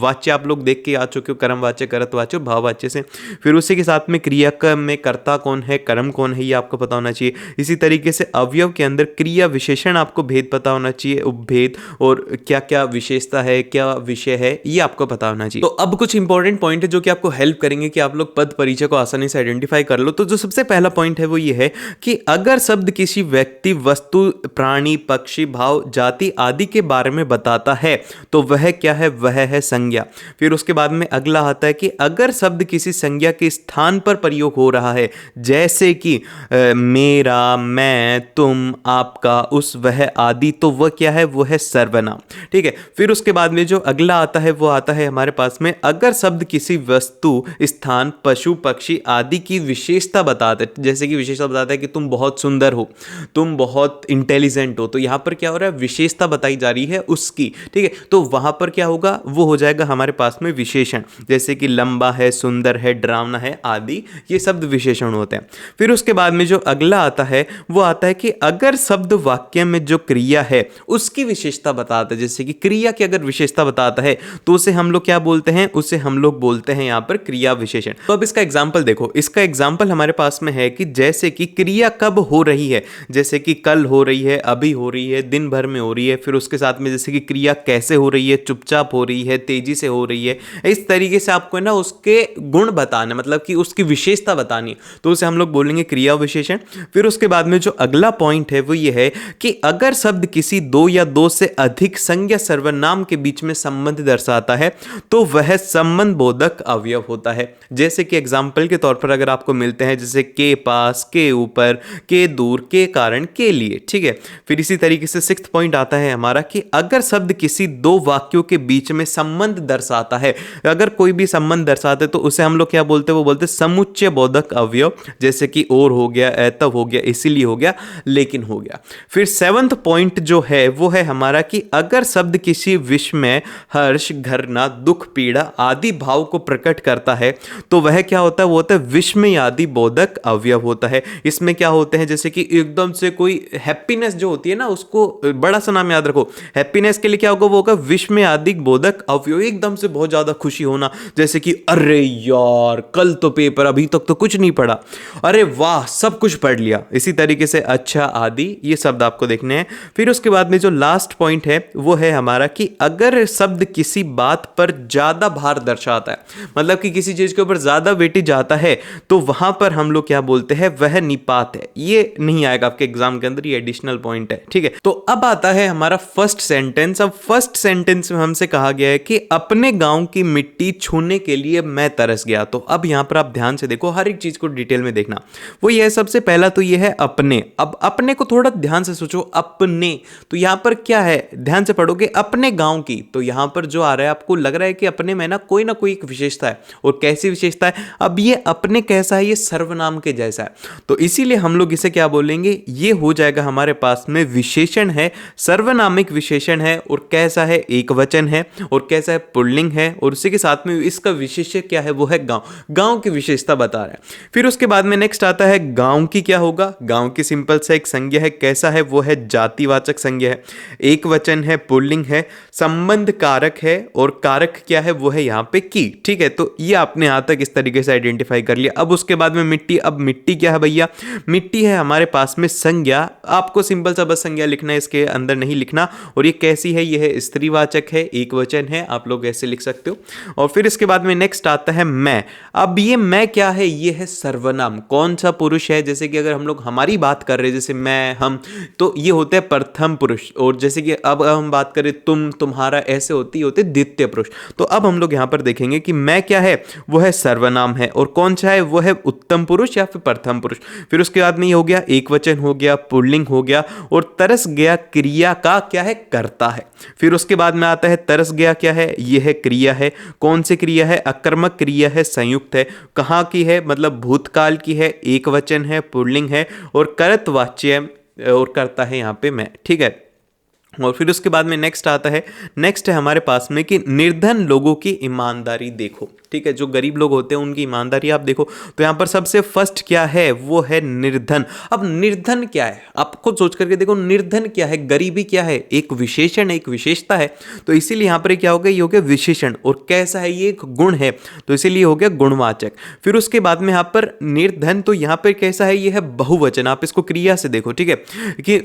वाच्य आप लोग देख के आ चुके हो, कर्मवाच्य, करतवाच्य, भाववाच्य से। फिर उसी के साथ में क्रिया का में कर्ता कौन है, कर्म कौन है, ये आपको पता होना चाहिए। इसी तरीके से अवयव के अंदर क्रिया विशेषण आपको भेद पता होना चाहिए, उपभेद और क्या क्या विशेषता है, क्या विषय है, ये आपको पता होना चाहिए। तो अब कुछ इंपॉर्टेंट पॉइंट है जो कि आपको हेल्प करेंगे कि आप लोग पद परिचय को आसानी से आइडेंटिफाई कर लो। तो जो सबसे पहला पॉइंट है वो ये है कि अगर शब्द किसी व्यक्ति, वस्तु, प्राणी, पक्षी, भाव, जाति आदि के बारे में बताता है तो वह क्या है, वह है संज्ञा। फिर उसके बाद में अगला आता है कि अगर शब्द किसी संज्ञा के स्थान पर प्रयोग हो रहा है, जैसे कि मेरा, मैं, तुम, आपका, उस, वह आदि, तो वह क्या है, वो है सर्वनाम, ठीक है। फिर उसके बाद में जो अगला आता है वो आता है हमारे पास में, अगर शब्द किसी वस्तु, स्थान, पशु, पक्षी आदि की विशेषता बताता है, जैसे कि विशेषता बताता है कि तुम बहुत सुंदर हो, तुम बहुत इंटेलिजेंट हो, तो यहां पर क्या हो रहा है, विशेषता बताई जा रही है उसकी, ठीक है। तो वहां पर क्या होगा, वो हो जाएगा हमारे पास में विशेषण, जैसे कि लंबा है, सुंदर है, डरावना है आदि, ये शब्द विशेषण होते हैं। फिर उसके बाद में जो अगला आता है वो आता है कि अगर शब्द वाक्य में जो क्रिया है उसकी विशेषता बताता है, जैसे कि क्रिया की अगर विशेषता बताता है तो उसे हम लोग क्या बोलते हैं, उसे हम लोग बोलते हैं यहां पर क्रिया विशेषण। तो अब इसका एग्जांपल देखो, इसका एग्जांपल हमारे पास में है कि जैसे कि क्रिया कब हो रही है, जैसे कि कल हो रही है, अभी हो रही है, दिन भर में हो रही है। फिर उसके साथ में जैसे कि क्रिया कैसे हो रही है, चुपचाप हो रही है, तेजी से हो रही है। इस तरीके से आपको ना उसके गुण बताने, मतलब कि उसकी विशेषता बतानी, तो उसे हम लोग बोलेंगे क्रिया विशेषण। फिर उसके बाद में जो अगला पॉइंट है वो ये है कि अगर शब्द किसी 2 या 2 से अधिक संज्ञा सर्वनाम के बीच में संबंध दर्शाता है तो वह संबंध बोधक अवयव होता है। जैसे कि एग्जाम्पल के तौर पर अगर आपको मिलते हैं, जैसे के पास, के ऊपर, के दूर, के कारण, के लिए, ठीक है। फिर इसी तरीके से 6th पॉइंट आता है हमारा कि अगर शब्द किसी 2 वाक्यों के बीच में संबंध दर्शाता है, अगर कोई भी संबंध दर्शाते तो उसे हम लोग क्या बोलते हैं, वो बोलते हैं समुच्चय बोधक अवयव, जैसे कि और हो गया, तब हो गया, इसीलिए हो गया, लेकिन हो गया। फिर 7th पॉइंट जो है वो है हमारा कि अगर शब्द किसी विस्मय, हर्ष, घृणा, दुख, पीड़ा आदि भाव को प्रकट करता है तो वह क्या होता है, वो होता है विस्मय आदि बोधक अवयव होता है। इसमें क्या होते हैं, जैसे कि एकदम से कोई हैप्पीनेस जो होती है ना, उसको बड़ा सा नाम याद रखो, हैप्पीनेस के लिए क्या होगा, वो होगा विस्मय आदि बोधक अवयव। एकदम से बहुत ज्यादा खुशी होना, जैसे कि अरे यार कल तो पेपर, अभी तक तो कुछ नहीं पढ़ा, अरे वाह सब कुछ पढ़ लिया। इसी तरीके से अच्छा आदि, ये शब्द आपको देखने हैं। फिर उसके बाद में जो लास्ट पॉइंट है वो है हमारा कि अगर शब्द किसी बात पर ज्यादा भार दर्शाता है, मतलब कि किसी चीज के ऊपर ज्यादा वेटेज जाता है, तो वहां पर हम लोग क्या बोलते हैं, वह निपात है। ये नहीं आएगा आपके एग्जाम के अंदर, ये एडिशनल पॉइंट है, ठीक है। तो अब आता है हमारा फर्स्ट सेंटेंस। अब फर्स्ट सेंटेंस में हमसे कहा गया है कि अपने गांव की मिट्टी छूने के लिए मैं तरस गया। तो अब यहां पर आप ध्यान से देखो, हर एक चीज को डिटेल में देखना। वो ये सबसे पहला तो ये है अपने। अब अपने को थोड़ा ध्यान से सोचो, अपने, तो यहां पर क्या है, ध्यान से पढ़ोगे, अपने गांव की, तो यहां पर जो आ रहा है आपको लग रहा है कि अपने में ना कोई एक विशेषता है। और कैसी विशेषता है, अब ये अपने कैसा है, ये सर्वनाम के जैसा है, तो इसीलिए हम लोग इसे क्या बोलेंगे, ये हो जाएगा हमारे पास में विशेषण है, सर्वनामिक विशेषण है। और कैसा है, एक वचन है, और कैसा है, पुल्लिंग है, और उसी के साथ में इसका विशेष्य क्या है, वो है गांव, गांव की विशेषता बता रहा है। फिर उसके बाद में नेक्स्ट आता है गांव की क्या होगा, गांव की सिंपल सा एक संज्ञा है, कैसा है वो है जातिवाचक संज्ञा है, एक वचन है, पुल्लिंग है, संबंध कारक है और कारक क्या है वो है यहाँ पे की। ठीक है, तो ये आपने यहाँ तक इस तरीके से आइडेंटिफाई कर लिया। अब उसके बाद में मिट्टी, अब मिट्टी क्या है भैया, मिट्टी है हमारे पास में संज्ञा, आपको सिंपल सा बस संज्ञा लिखना है, इसके अंदर नहीं लिखना। और ये कैसी है, ये है स्त्रीवाचक है, एक वचन है, आप लोग ऐसे लिख सकते हो। और फिर इसके बाद में नेक्स्ट आता है मैं। अब ये मैं क्या है, ये है सर्वनाम, कौन सा पुरुष है, जैसे कि अगर हम लोग हमारी बात कर रहे हैं जैसे मैं, हम, तो ये होते हैं प्रथम पुरुष। और जैसे कि अब हम बात करें तुम, तुम्हारा, ऐसे होते द्वितीय पुरुष। तो अब हम लोग यहां पर देखेंगे कि मैं क्या है, वो है सर्वनाम है, और कौन सा है, वो है उत्तम पुरुष या फिर प्रथम पुरुष। फिर उसके बाद में ये हो गया एक वचन हो गया, पुल्लिंग हो गया, और तरस गया क्रिया का क्या है, करता है। फिर उसके बाद में आता है तरस गया क्या है, ये है क्रिया है, कौन सी क्रिया है, अकर्मक क्रिया है, संयुक्त है, कहाँ की है, मतलब भूतकाल की है, एक वचन है, पुल्लिंग है, और करत वाच्य और करता है यहाँ पे मैं। ठीक है, और फिर उसके बाद में नेक्स्ट आता है, नेक्स्ट है हमारे पास में कि निर्धन लोगों की ईमानदारी देखो। ठीक है, जो गरीब लोग होते हैं उनकी ईमानदारी आप देखो। तो यहाँ पर सबसे फर्स्ट क्या है, वो है निर्धन। अब निर्धन क्या है, आप खुद सोच करके देखो, निर्धन क्या है, गरीबी क्या है, एक विशेषण, एक विशेषता है। तो इसीलिए यहाँ पर क्या हो गया, ये हो गया विशेषण, और कैसा है, ये एक गुण है, तो इसीलिए हो गया गुणवाचक। फिर उसके बाद में यहाँ पर निर्धन, तो यहाँ पर कैसा है, ये है बहुवचन, आप इसको क्रिया से देखो। ठीक है, कि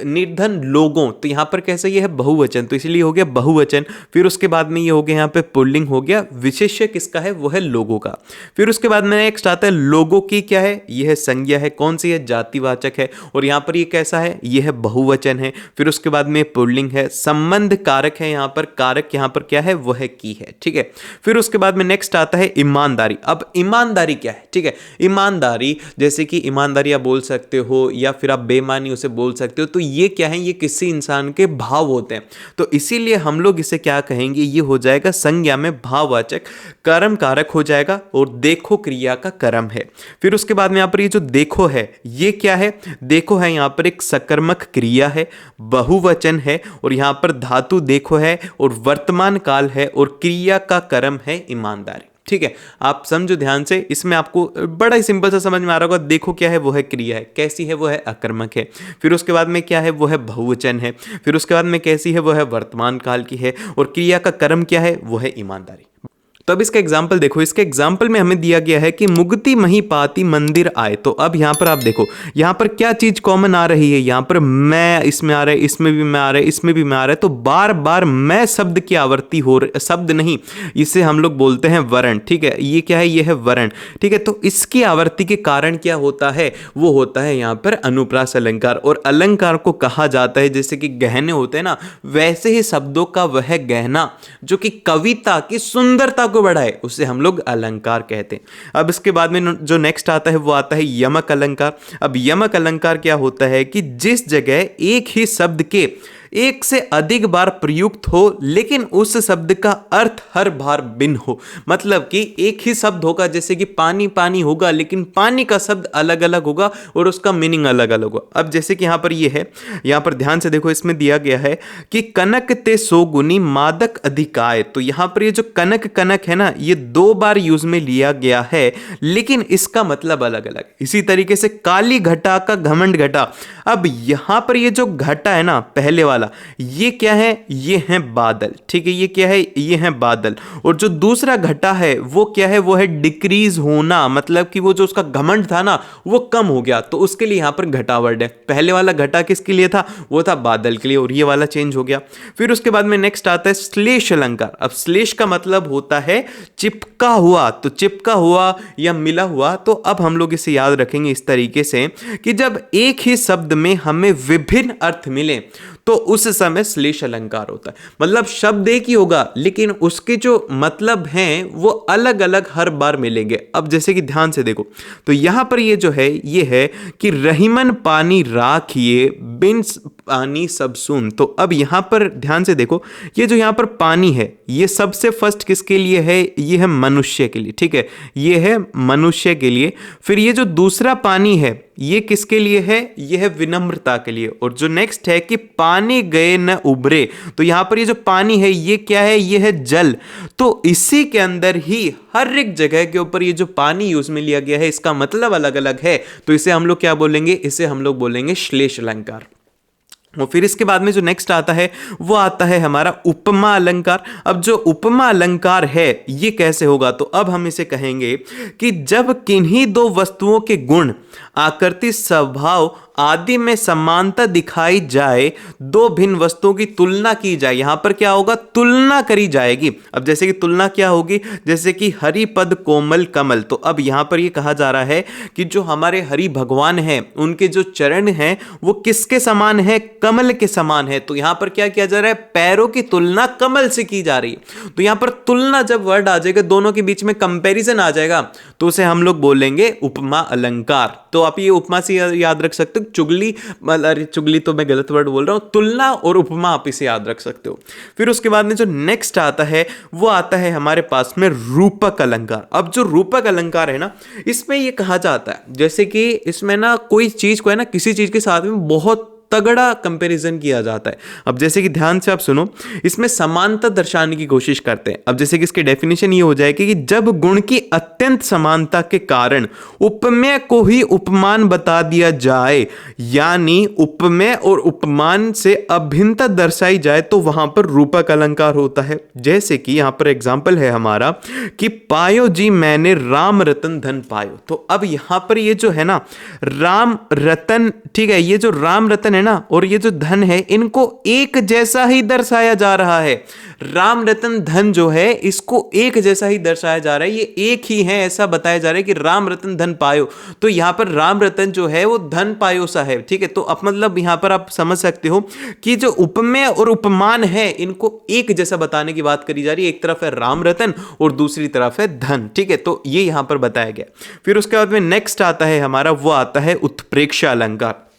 निर्धन लोगों, तो यहाँ पर कैसा, ये है बहुवचन, तो इसलिए हो गया बहुवचन। फिर उसके बाद में ये हो गया यहाँ पे पुल्लिंग हो गया, विशेष्य किसका है, वो है लोगों का। फिर उसके बाद में नेक्स्ट आता है लोगों की क्या है, ये है संज्ञा है, कौन सी है, जातिवाचक है, और यहाँ पर ये कैसा है, ये है बहुवचन है। फिर उसके बाद में पुल्लिंग है, संबंध कारक है, यहाँ पर कारक यहाँ पर क्या है, वो है की है। ठीक है, फिर उसके बाद में नेक्स्ट आता है ईमानदारी। अब ईमानदारी क्या है, ठीक है, ईमानदारी जैसे कि ईमानदारी आप बोल सकते हो या फिर आप बेईमानी उसे बोल सकते हो। तो ये क्या है, ये किसी इंसान के भाव होते हैं, तो इसीलिए हम लोग इसे क्या कहेंगे, ये हो जाएगा संज्ञा में भाववाचक, कर्म कारक हो जाएगा, और देखो क्रिया का कर्म है। फिर उसके बाद में यहां पर ये जो देखो है, ये क्या है, देखो है यहां पर एक सकर्मक क्रिया है, बहुवचन है, और यहां पर धातु देखो है, और वर्तमान काल है, और क्रिया का कर्म है ईमानदारी। ठीक है, आप समझो ध्यान से, इसमें आपको बड़ा ही सिंपल सा समझ में आ रहा होगा। देखो क्या है, वो है क्रिया है, कैसी है, वो है अकर्मक है। फिर उसके बाद में क्या है, वो है बहुवचन है। फिर उसके बाद में कैसी है, वो है वर्तमान काल की है, और क्रिया का कर्म क्या है, वो है ईमानदारी। तो अब इसका एग्जाम्पल देखो, इसके एग्जाम्पल में हमें दिया गया है कि मुक्ति महीपाती मंदिर आए। तो अब यहाँ पर आप देखो, यहाँ पर क्या चीज कॉमन आ रही है, यहाँ पर मैं इसमें आ रहा है, इसमें भी मैं आ रहा है, इसमें भी मैं आ रहा है। तो बार बार मैं शब्द की आवृत्ति हो रही, शब्द नहीं, इसे हम लोग बोलते हैं वर्ण। ठीक है, ये क्या है, ये है वर्ण। ठीक है, तो इसकी आवृत्ति के कारण क्या होता है, वो होता है यहाँ पर अनुप्रास अलंकार। और अलंकार को कहा जाता है, जैसे कि गहने होते हैं ना, वैसे ही शब्दों का वह गहना जो कि कविता की सुंदरता को बढ़ाए, उसे हम लोग अलंकार कहते हैं। अब इसके बाद में जो नेक्स्ट आता है, वो आता है यमक अलंकार। अब यमक अलंकार क्या होता है कि जिस जगह एक ही शब्द के एक से अधिक बार प्रयुक्त हो, लेकिन उस शब्द का अर्थ हर बार भिन्न हो। मतलब कि एक ही शब्द होगा, जैसे कि पानी पानी होगा, लेकिन पानी का शब्द अलग अलग होगा और उसका मीनिंग अलग अलग होगा। अब जैसे कि यहाँ पर ये है, यहाँ पर ध्यान से देखो, इसमें दिया गया है कि कनक ते सोगुनी मादक अधिकाय। तो यहाँ पर ये जो कनक कनक है ना, ये 2 बार यूज में लिया गया है, लेकिन इसका मतलब अलग अलग। इसी तरीके से काली घटा का घमंड घटा। अब यहाँ पर ये जो घटा है ना, पहले वाला, ये क्या है, ये है बादल। ठीक है, ये क्या है, ये है बादल। और जो दूसरा घटा है वो क्या है, वो है डिक्रीज होना, मतलब कि वो जो उसका घमंड था ना, वो कम हो गया, तो उसके लिए यहां पर घटा वर्ड है। पहले वाला घटा किसके लिए था, वो था बादल के लिए, और ये वाला चेंज हो गया। फिर उसके बाद में नेक्स्ट आता है श्लेष अलंकार। अब श्लेष का मतलब होता है चिपका हुआ, तो चिपका हुआ या मिला हुआ। तो अब हम लोग इसे याद रखेंगे इस तरीके से कि जब एक ही शब्द में हमें विभिन्न अर्थ मिले, तो उस समय श्लेष अलंकार होता है। मतलब शब्द एक ही होगा, लेकिन उसके जो मतलब हैं वो अलग अलग हर बार मिलेंगे। अब जैसे कि ध्यान से देखो, तो यहां पर ये जो है, ये है कि रहीमन पानी राखिए बिन पानी सब सून। तो अब यहाँ पर ध्यान से देखो, ये जो यहाँ पर पानी है ये सबसे फर्स्ट किसके लिए है, ये है मनुष्य के लिए, ठीक है, ये है मनुष्य के लिए। फिर ये जो दूसरा पानी है ये किसके लिए है, ये है विनम्रता के लिए। और जो नेक्स्ट है कि पानी गए न उबरे, तो यहाँ पर ये जो पानी है ये क्या है, ये है जल। तो इसी के अंदर ही हर एक जगह के ऊपर ये जो पानी यूज में लिया गया है इसका मतलब अलग अलग है। तो इसे हम लोग क्या बोलेंगे, इसे हम लोग बोलेंगे श्लेष अलंकार। और फिर इसके बाद में जो नेक्स्ट आता है वो आता है हमारा उपमा अलंकार। अब जो उपमा अलंकार है ये कैसे होगा, तो अब हम इसे कहेंगे कि जब किन्हीं दो वस्तुओं के गुण, आकृति, स्वभाव आदि में समानता दिखाई जाए, दो भिन्न वस्तुओं की तुलना की जाए। यहां पर क्या होगा, तुलना करी जाएगी। अब जैसे कि तुलना क्या होगी, जैसे कि हरि पद कोमल कमल। तो अब यहां पर ये कहा जा रहा है कि जो हमारे हरि भगवान हैं उनके जो चरण हैं वो किसके समान है, कमल के समान है। तो यहां पर क्या किया जा रहा है, पैरों की तुलना कमल से की जा रही है। तो यहां पर तुलना जब वर्ड आ जाएगा, दोनों के बीच में कंपैरिजन आ जाएगा, तो उसे हम लोग बोलेंगे उपमा अलंकार। तो आप ये उपमा से याद रख सकते हो, चुगली, मतलब चुगली तो मैं गलत वर्ड बोल रहा हूं, तुलना और उपमा आप इसे याद रख सकते हो। फिर उसके बाद में जो नेक्स्ट आता है वो आता है हमारे पास में रूपक अलंकार। अब जो रूपक अलंकार है ना, इसमें ये कहा जाता है जैसे कि इसमें ना कोई चीज को है ना किसी चीज के साथ में बहुत तगड़ा कंपैरिजन किया जाता है। अब जैसे कि ध्यान से आप सुनो, इसमें समानता दर्शाने की कोशिश करते हैं। अब जैसे कि इसकी डेफिनेशन ये हो जाएगी कि जब गुण की अत्यंत समानता के कारण उपमेय को ही उपमान बता दिया जाए, यानी उपमेय और उपमान से अभिन्नता दर्शाई जाए, तो वहां पर रूपक अलंकार होता है। जैसे कि यहां पर एग्जाम्पल है हमारा कि पायो जी मैंने राम रतन धन पायो। तो अब यहां पर ये जो है ना राम रतन, ठीक है, ये जो राम रतन ना और ये जो धन है इनको एक जैसा ही दर्शाया जा रहा है। राम रतन धन जो है इसको एक जैसा ही दर्शाया जा रहा है, ये एक ही है ऐसा बताया जा रहा है कि राम रतन धन पायो। तो यहां पर राम रतन जो है वो धन पायो सा है, ठीक है। तो अब मतलब यहां पर आप समझ सकते हो कि जो उपमेय और उपमान है इनको एक जैसा बताने की बात करी जा रही है। एक तरफ है राम रतन और दूसरी तरफ है धन, ठीक है। तो ये यहां पर बताया गया। फिर उसके बाद में नेक्स्ट आता है हमारा, वो आता है उत्प्रेक्षा अलंकार।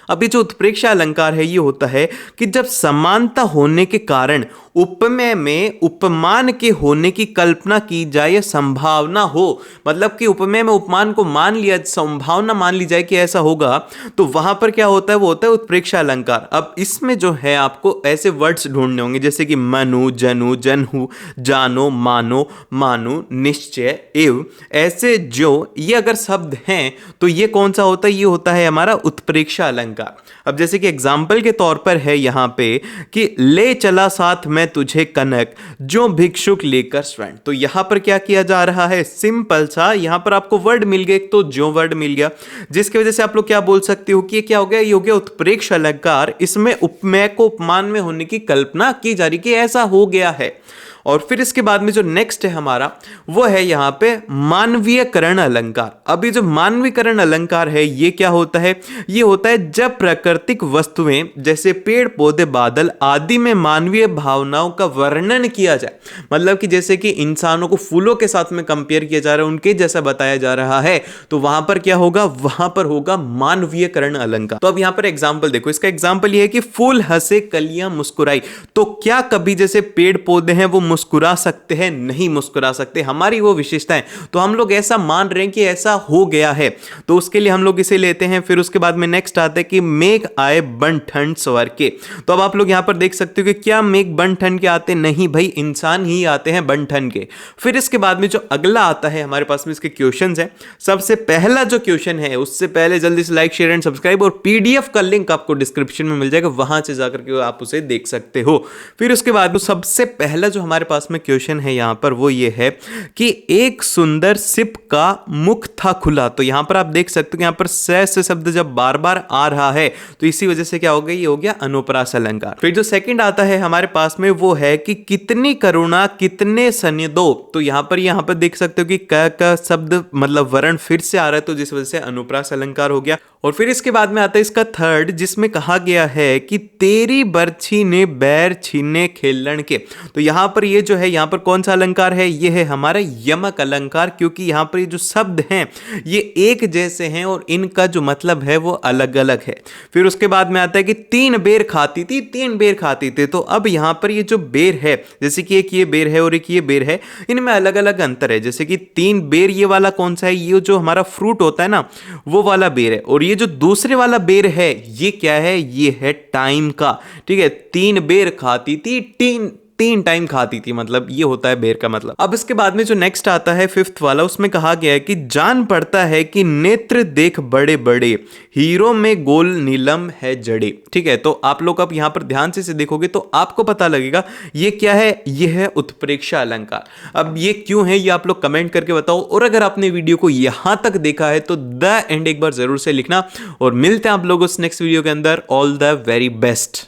अभी जो उत्प्रेक्षा अलंकार है ये होता है कि जब समानता होने के कारण उपमेय में उपमान के होने की कल्पना की जाए या संभावना हो, मतलब कि उपमेय में उपमान को मान लिया, संभावना मान ली जाए कि ऐसा होगा, तो वहां पर क्या होता है, वो होता है उत्प्रेक्षा अलंकार। अब इसमें जो है आपको ऐसे वर्ड्स ढूंढने होंगे जैसे कि मनु, जनु, जनहु, जानो, मानो, मानु, निश्चय, एव, ऐसे जो ये अगर शब्द हैं तो ये कौन सा होता है, ये होता है हमारा उत्प्रेक्षा अलंकार। अब जैसे कि एग्जाम्पल के तौर पर है यहां पे कि ले चला साथ में तुझे कनक, जो भिक्षुक लेकर स्वर्ण। तो यहां पर क्या किया जा रहा है, सिंपल सा यहां पर आपको वर्ड मिल गया, एक तो जो वर्ड मिल गया, जिसकी वजह से आप लोग क्या बोल सकते हो कि ये क्या हो गया, ये हो गया उत्प्रेक्ष अलंकार। इसमें उपमेय को उपमान में होने की कल्पना की जा रही कि ऐसा हो गया है। और फिर इसके बाद में जो नेक्स्ट है हमारा वो है यहाँ पे मानवीयकरण अलंकार। अभी जो मानवीयकरण अलंकार है ये क्या होता है, ये होता है जब प्राकृतिक वस्तुएं जैसे पेड़ पौधे बादल आदि में मानवीय भावनाओं का वर्णन किया जाए, मतलब कि जैसे कि इंसानों को फूलों के साथ में कंपेयर किया जा रहा है, उनके जैसा बताया जा रहा है, तो वहां पर क्या होगा, वहां पर होगा मानवीयकरण अलंकार। तो अब यहां पर एग्जाम्पल देखो, इसका एग्जाम्पल ये है कि फूल हंसे कलियां मुस्कुराई। तो क्या कभी जैसे पेड़ पौधे हैं वो मुस्कुरा सकते हैं, नहीं मुस्कुरा सकते, हमारी वो विशेषता है। तो हम लोग ऐसा मान रहे हैं कि ऐसा हो गया है, तो उसके लिए हम लोग इसे लेते हैं। फिर उसके बाद में नेक्स्ट आता है कि मेघ आए बन ठंड स्वर के। तो अब आप लोग यहां पर देख सकते हो कि क्या मेघ बन ठंड के आते, नहीं भाई, इंसान ही आते हैं बन ठंड के। फिर इसके बाद में जो अगला आता है हमारे पास में इसके क्वेश्चंस हैं। सबसे पहला जो क्वेश्चन है उससे पहले जल्दी से लाइक, शेयर एंड सब्सक्राइब, और पीडीएफ का लिंक आपको डिस्क्रिप्शन में मिल जाएगा, वहां से जाकर के आप उसे देख सकते हो। फिर उसके बाद सबसे पहला जो हमारे पास में क्वेश्चन है यहां पर वो ये है कि एक सुंदर सिप का मुख था खुला। तो यहां पर आप देख सकते हो यहां पर से शब्द जब बार बार आ रहा है तो इसी वजह से क्या हो गया, ये हो गया अनुप्रास अलंकार। फिर जो सेकंड आता है हमारे पास में वो है कि कितनी करुणा कितने सन्निधो। तो यहां पर देख सकते हो कि का शब्द मतलब वर्ण फिर से आ रहा है, तो जिस वजह से अनुप्रास अलंकार हो गया। और फिर इसके बाद में आता है इसका थर्ड, जिसमें कहा गया है कि तेरी बरछी ने बैर छीने खेलन के। तो यहां पर ये जो है यहाँ पर कौन सा अलंकार है, ये है हमारा यमक अलंकार, क्योंकि यहाँ पर ये जो शब्द हैं ये एक जैसे हैं और इनका जो मतलब है वो अलग अलग है। फिर उसके बाद में आता है कि 3 बेर खाती थी, 3 बेर खाती थी। तो अब यहाँ पर ये जो बेर है, जैसे कि एक ये बेर है और एक ये बेर है, इनमें अलग अलग अंतर है। जैसे कि 3 बेर ये वाला कौन सा है, ये जो हमारा फ्रूट होता है ना वो वाला बेर है, और ये जो दूसरे वाला बेर है ये क्या है, ये है टाइम का। ठीक है, 3 बेर खाती थी, 3 टाइम खाती थी, मतलब ये होता है बेर का मतलब। अब इसके बाद में जो नेक्स्ट आता है 5th वाला, उसमें कहा गया है कि जान पड़ता है कि नेत्र देख बड़े बड़े, हीरो में गोल नीलम है जड़े। ठीक है, तो आप लोग अब यहां पर ध्यान से देखोगे तो आपको पता लगेगा ये क्या है, ये है उत्प्रेक्षा अलंकार। अब ये क्यों है ये आप लोग कमेंट करके बताओ, और अगर आपने वीडियो को यहां तक देखा है तो द एंड एक बार जरूर से लिखना, और मिलते हैं आप लोग उस नेक्स्ट वीडियो के अंदर। All the very best.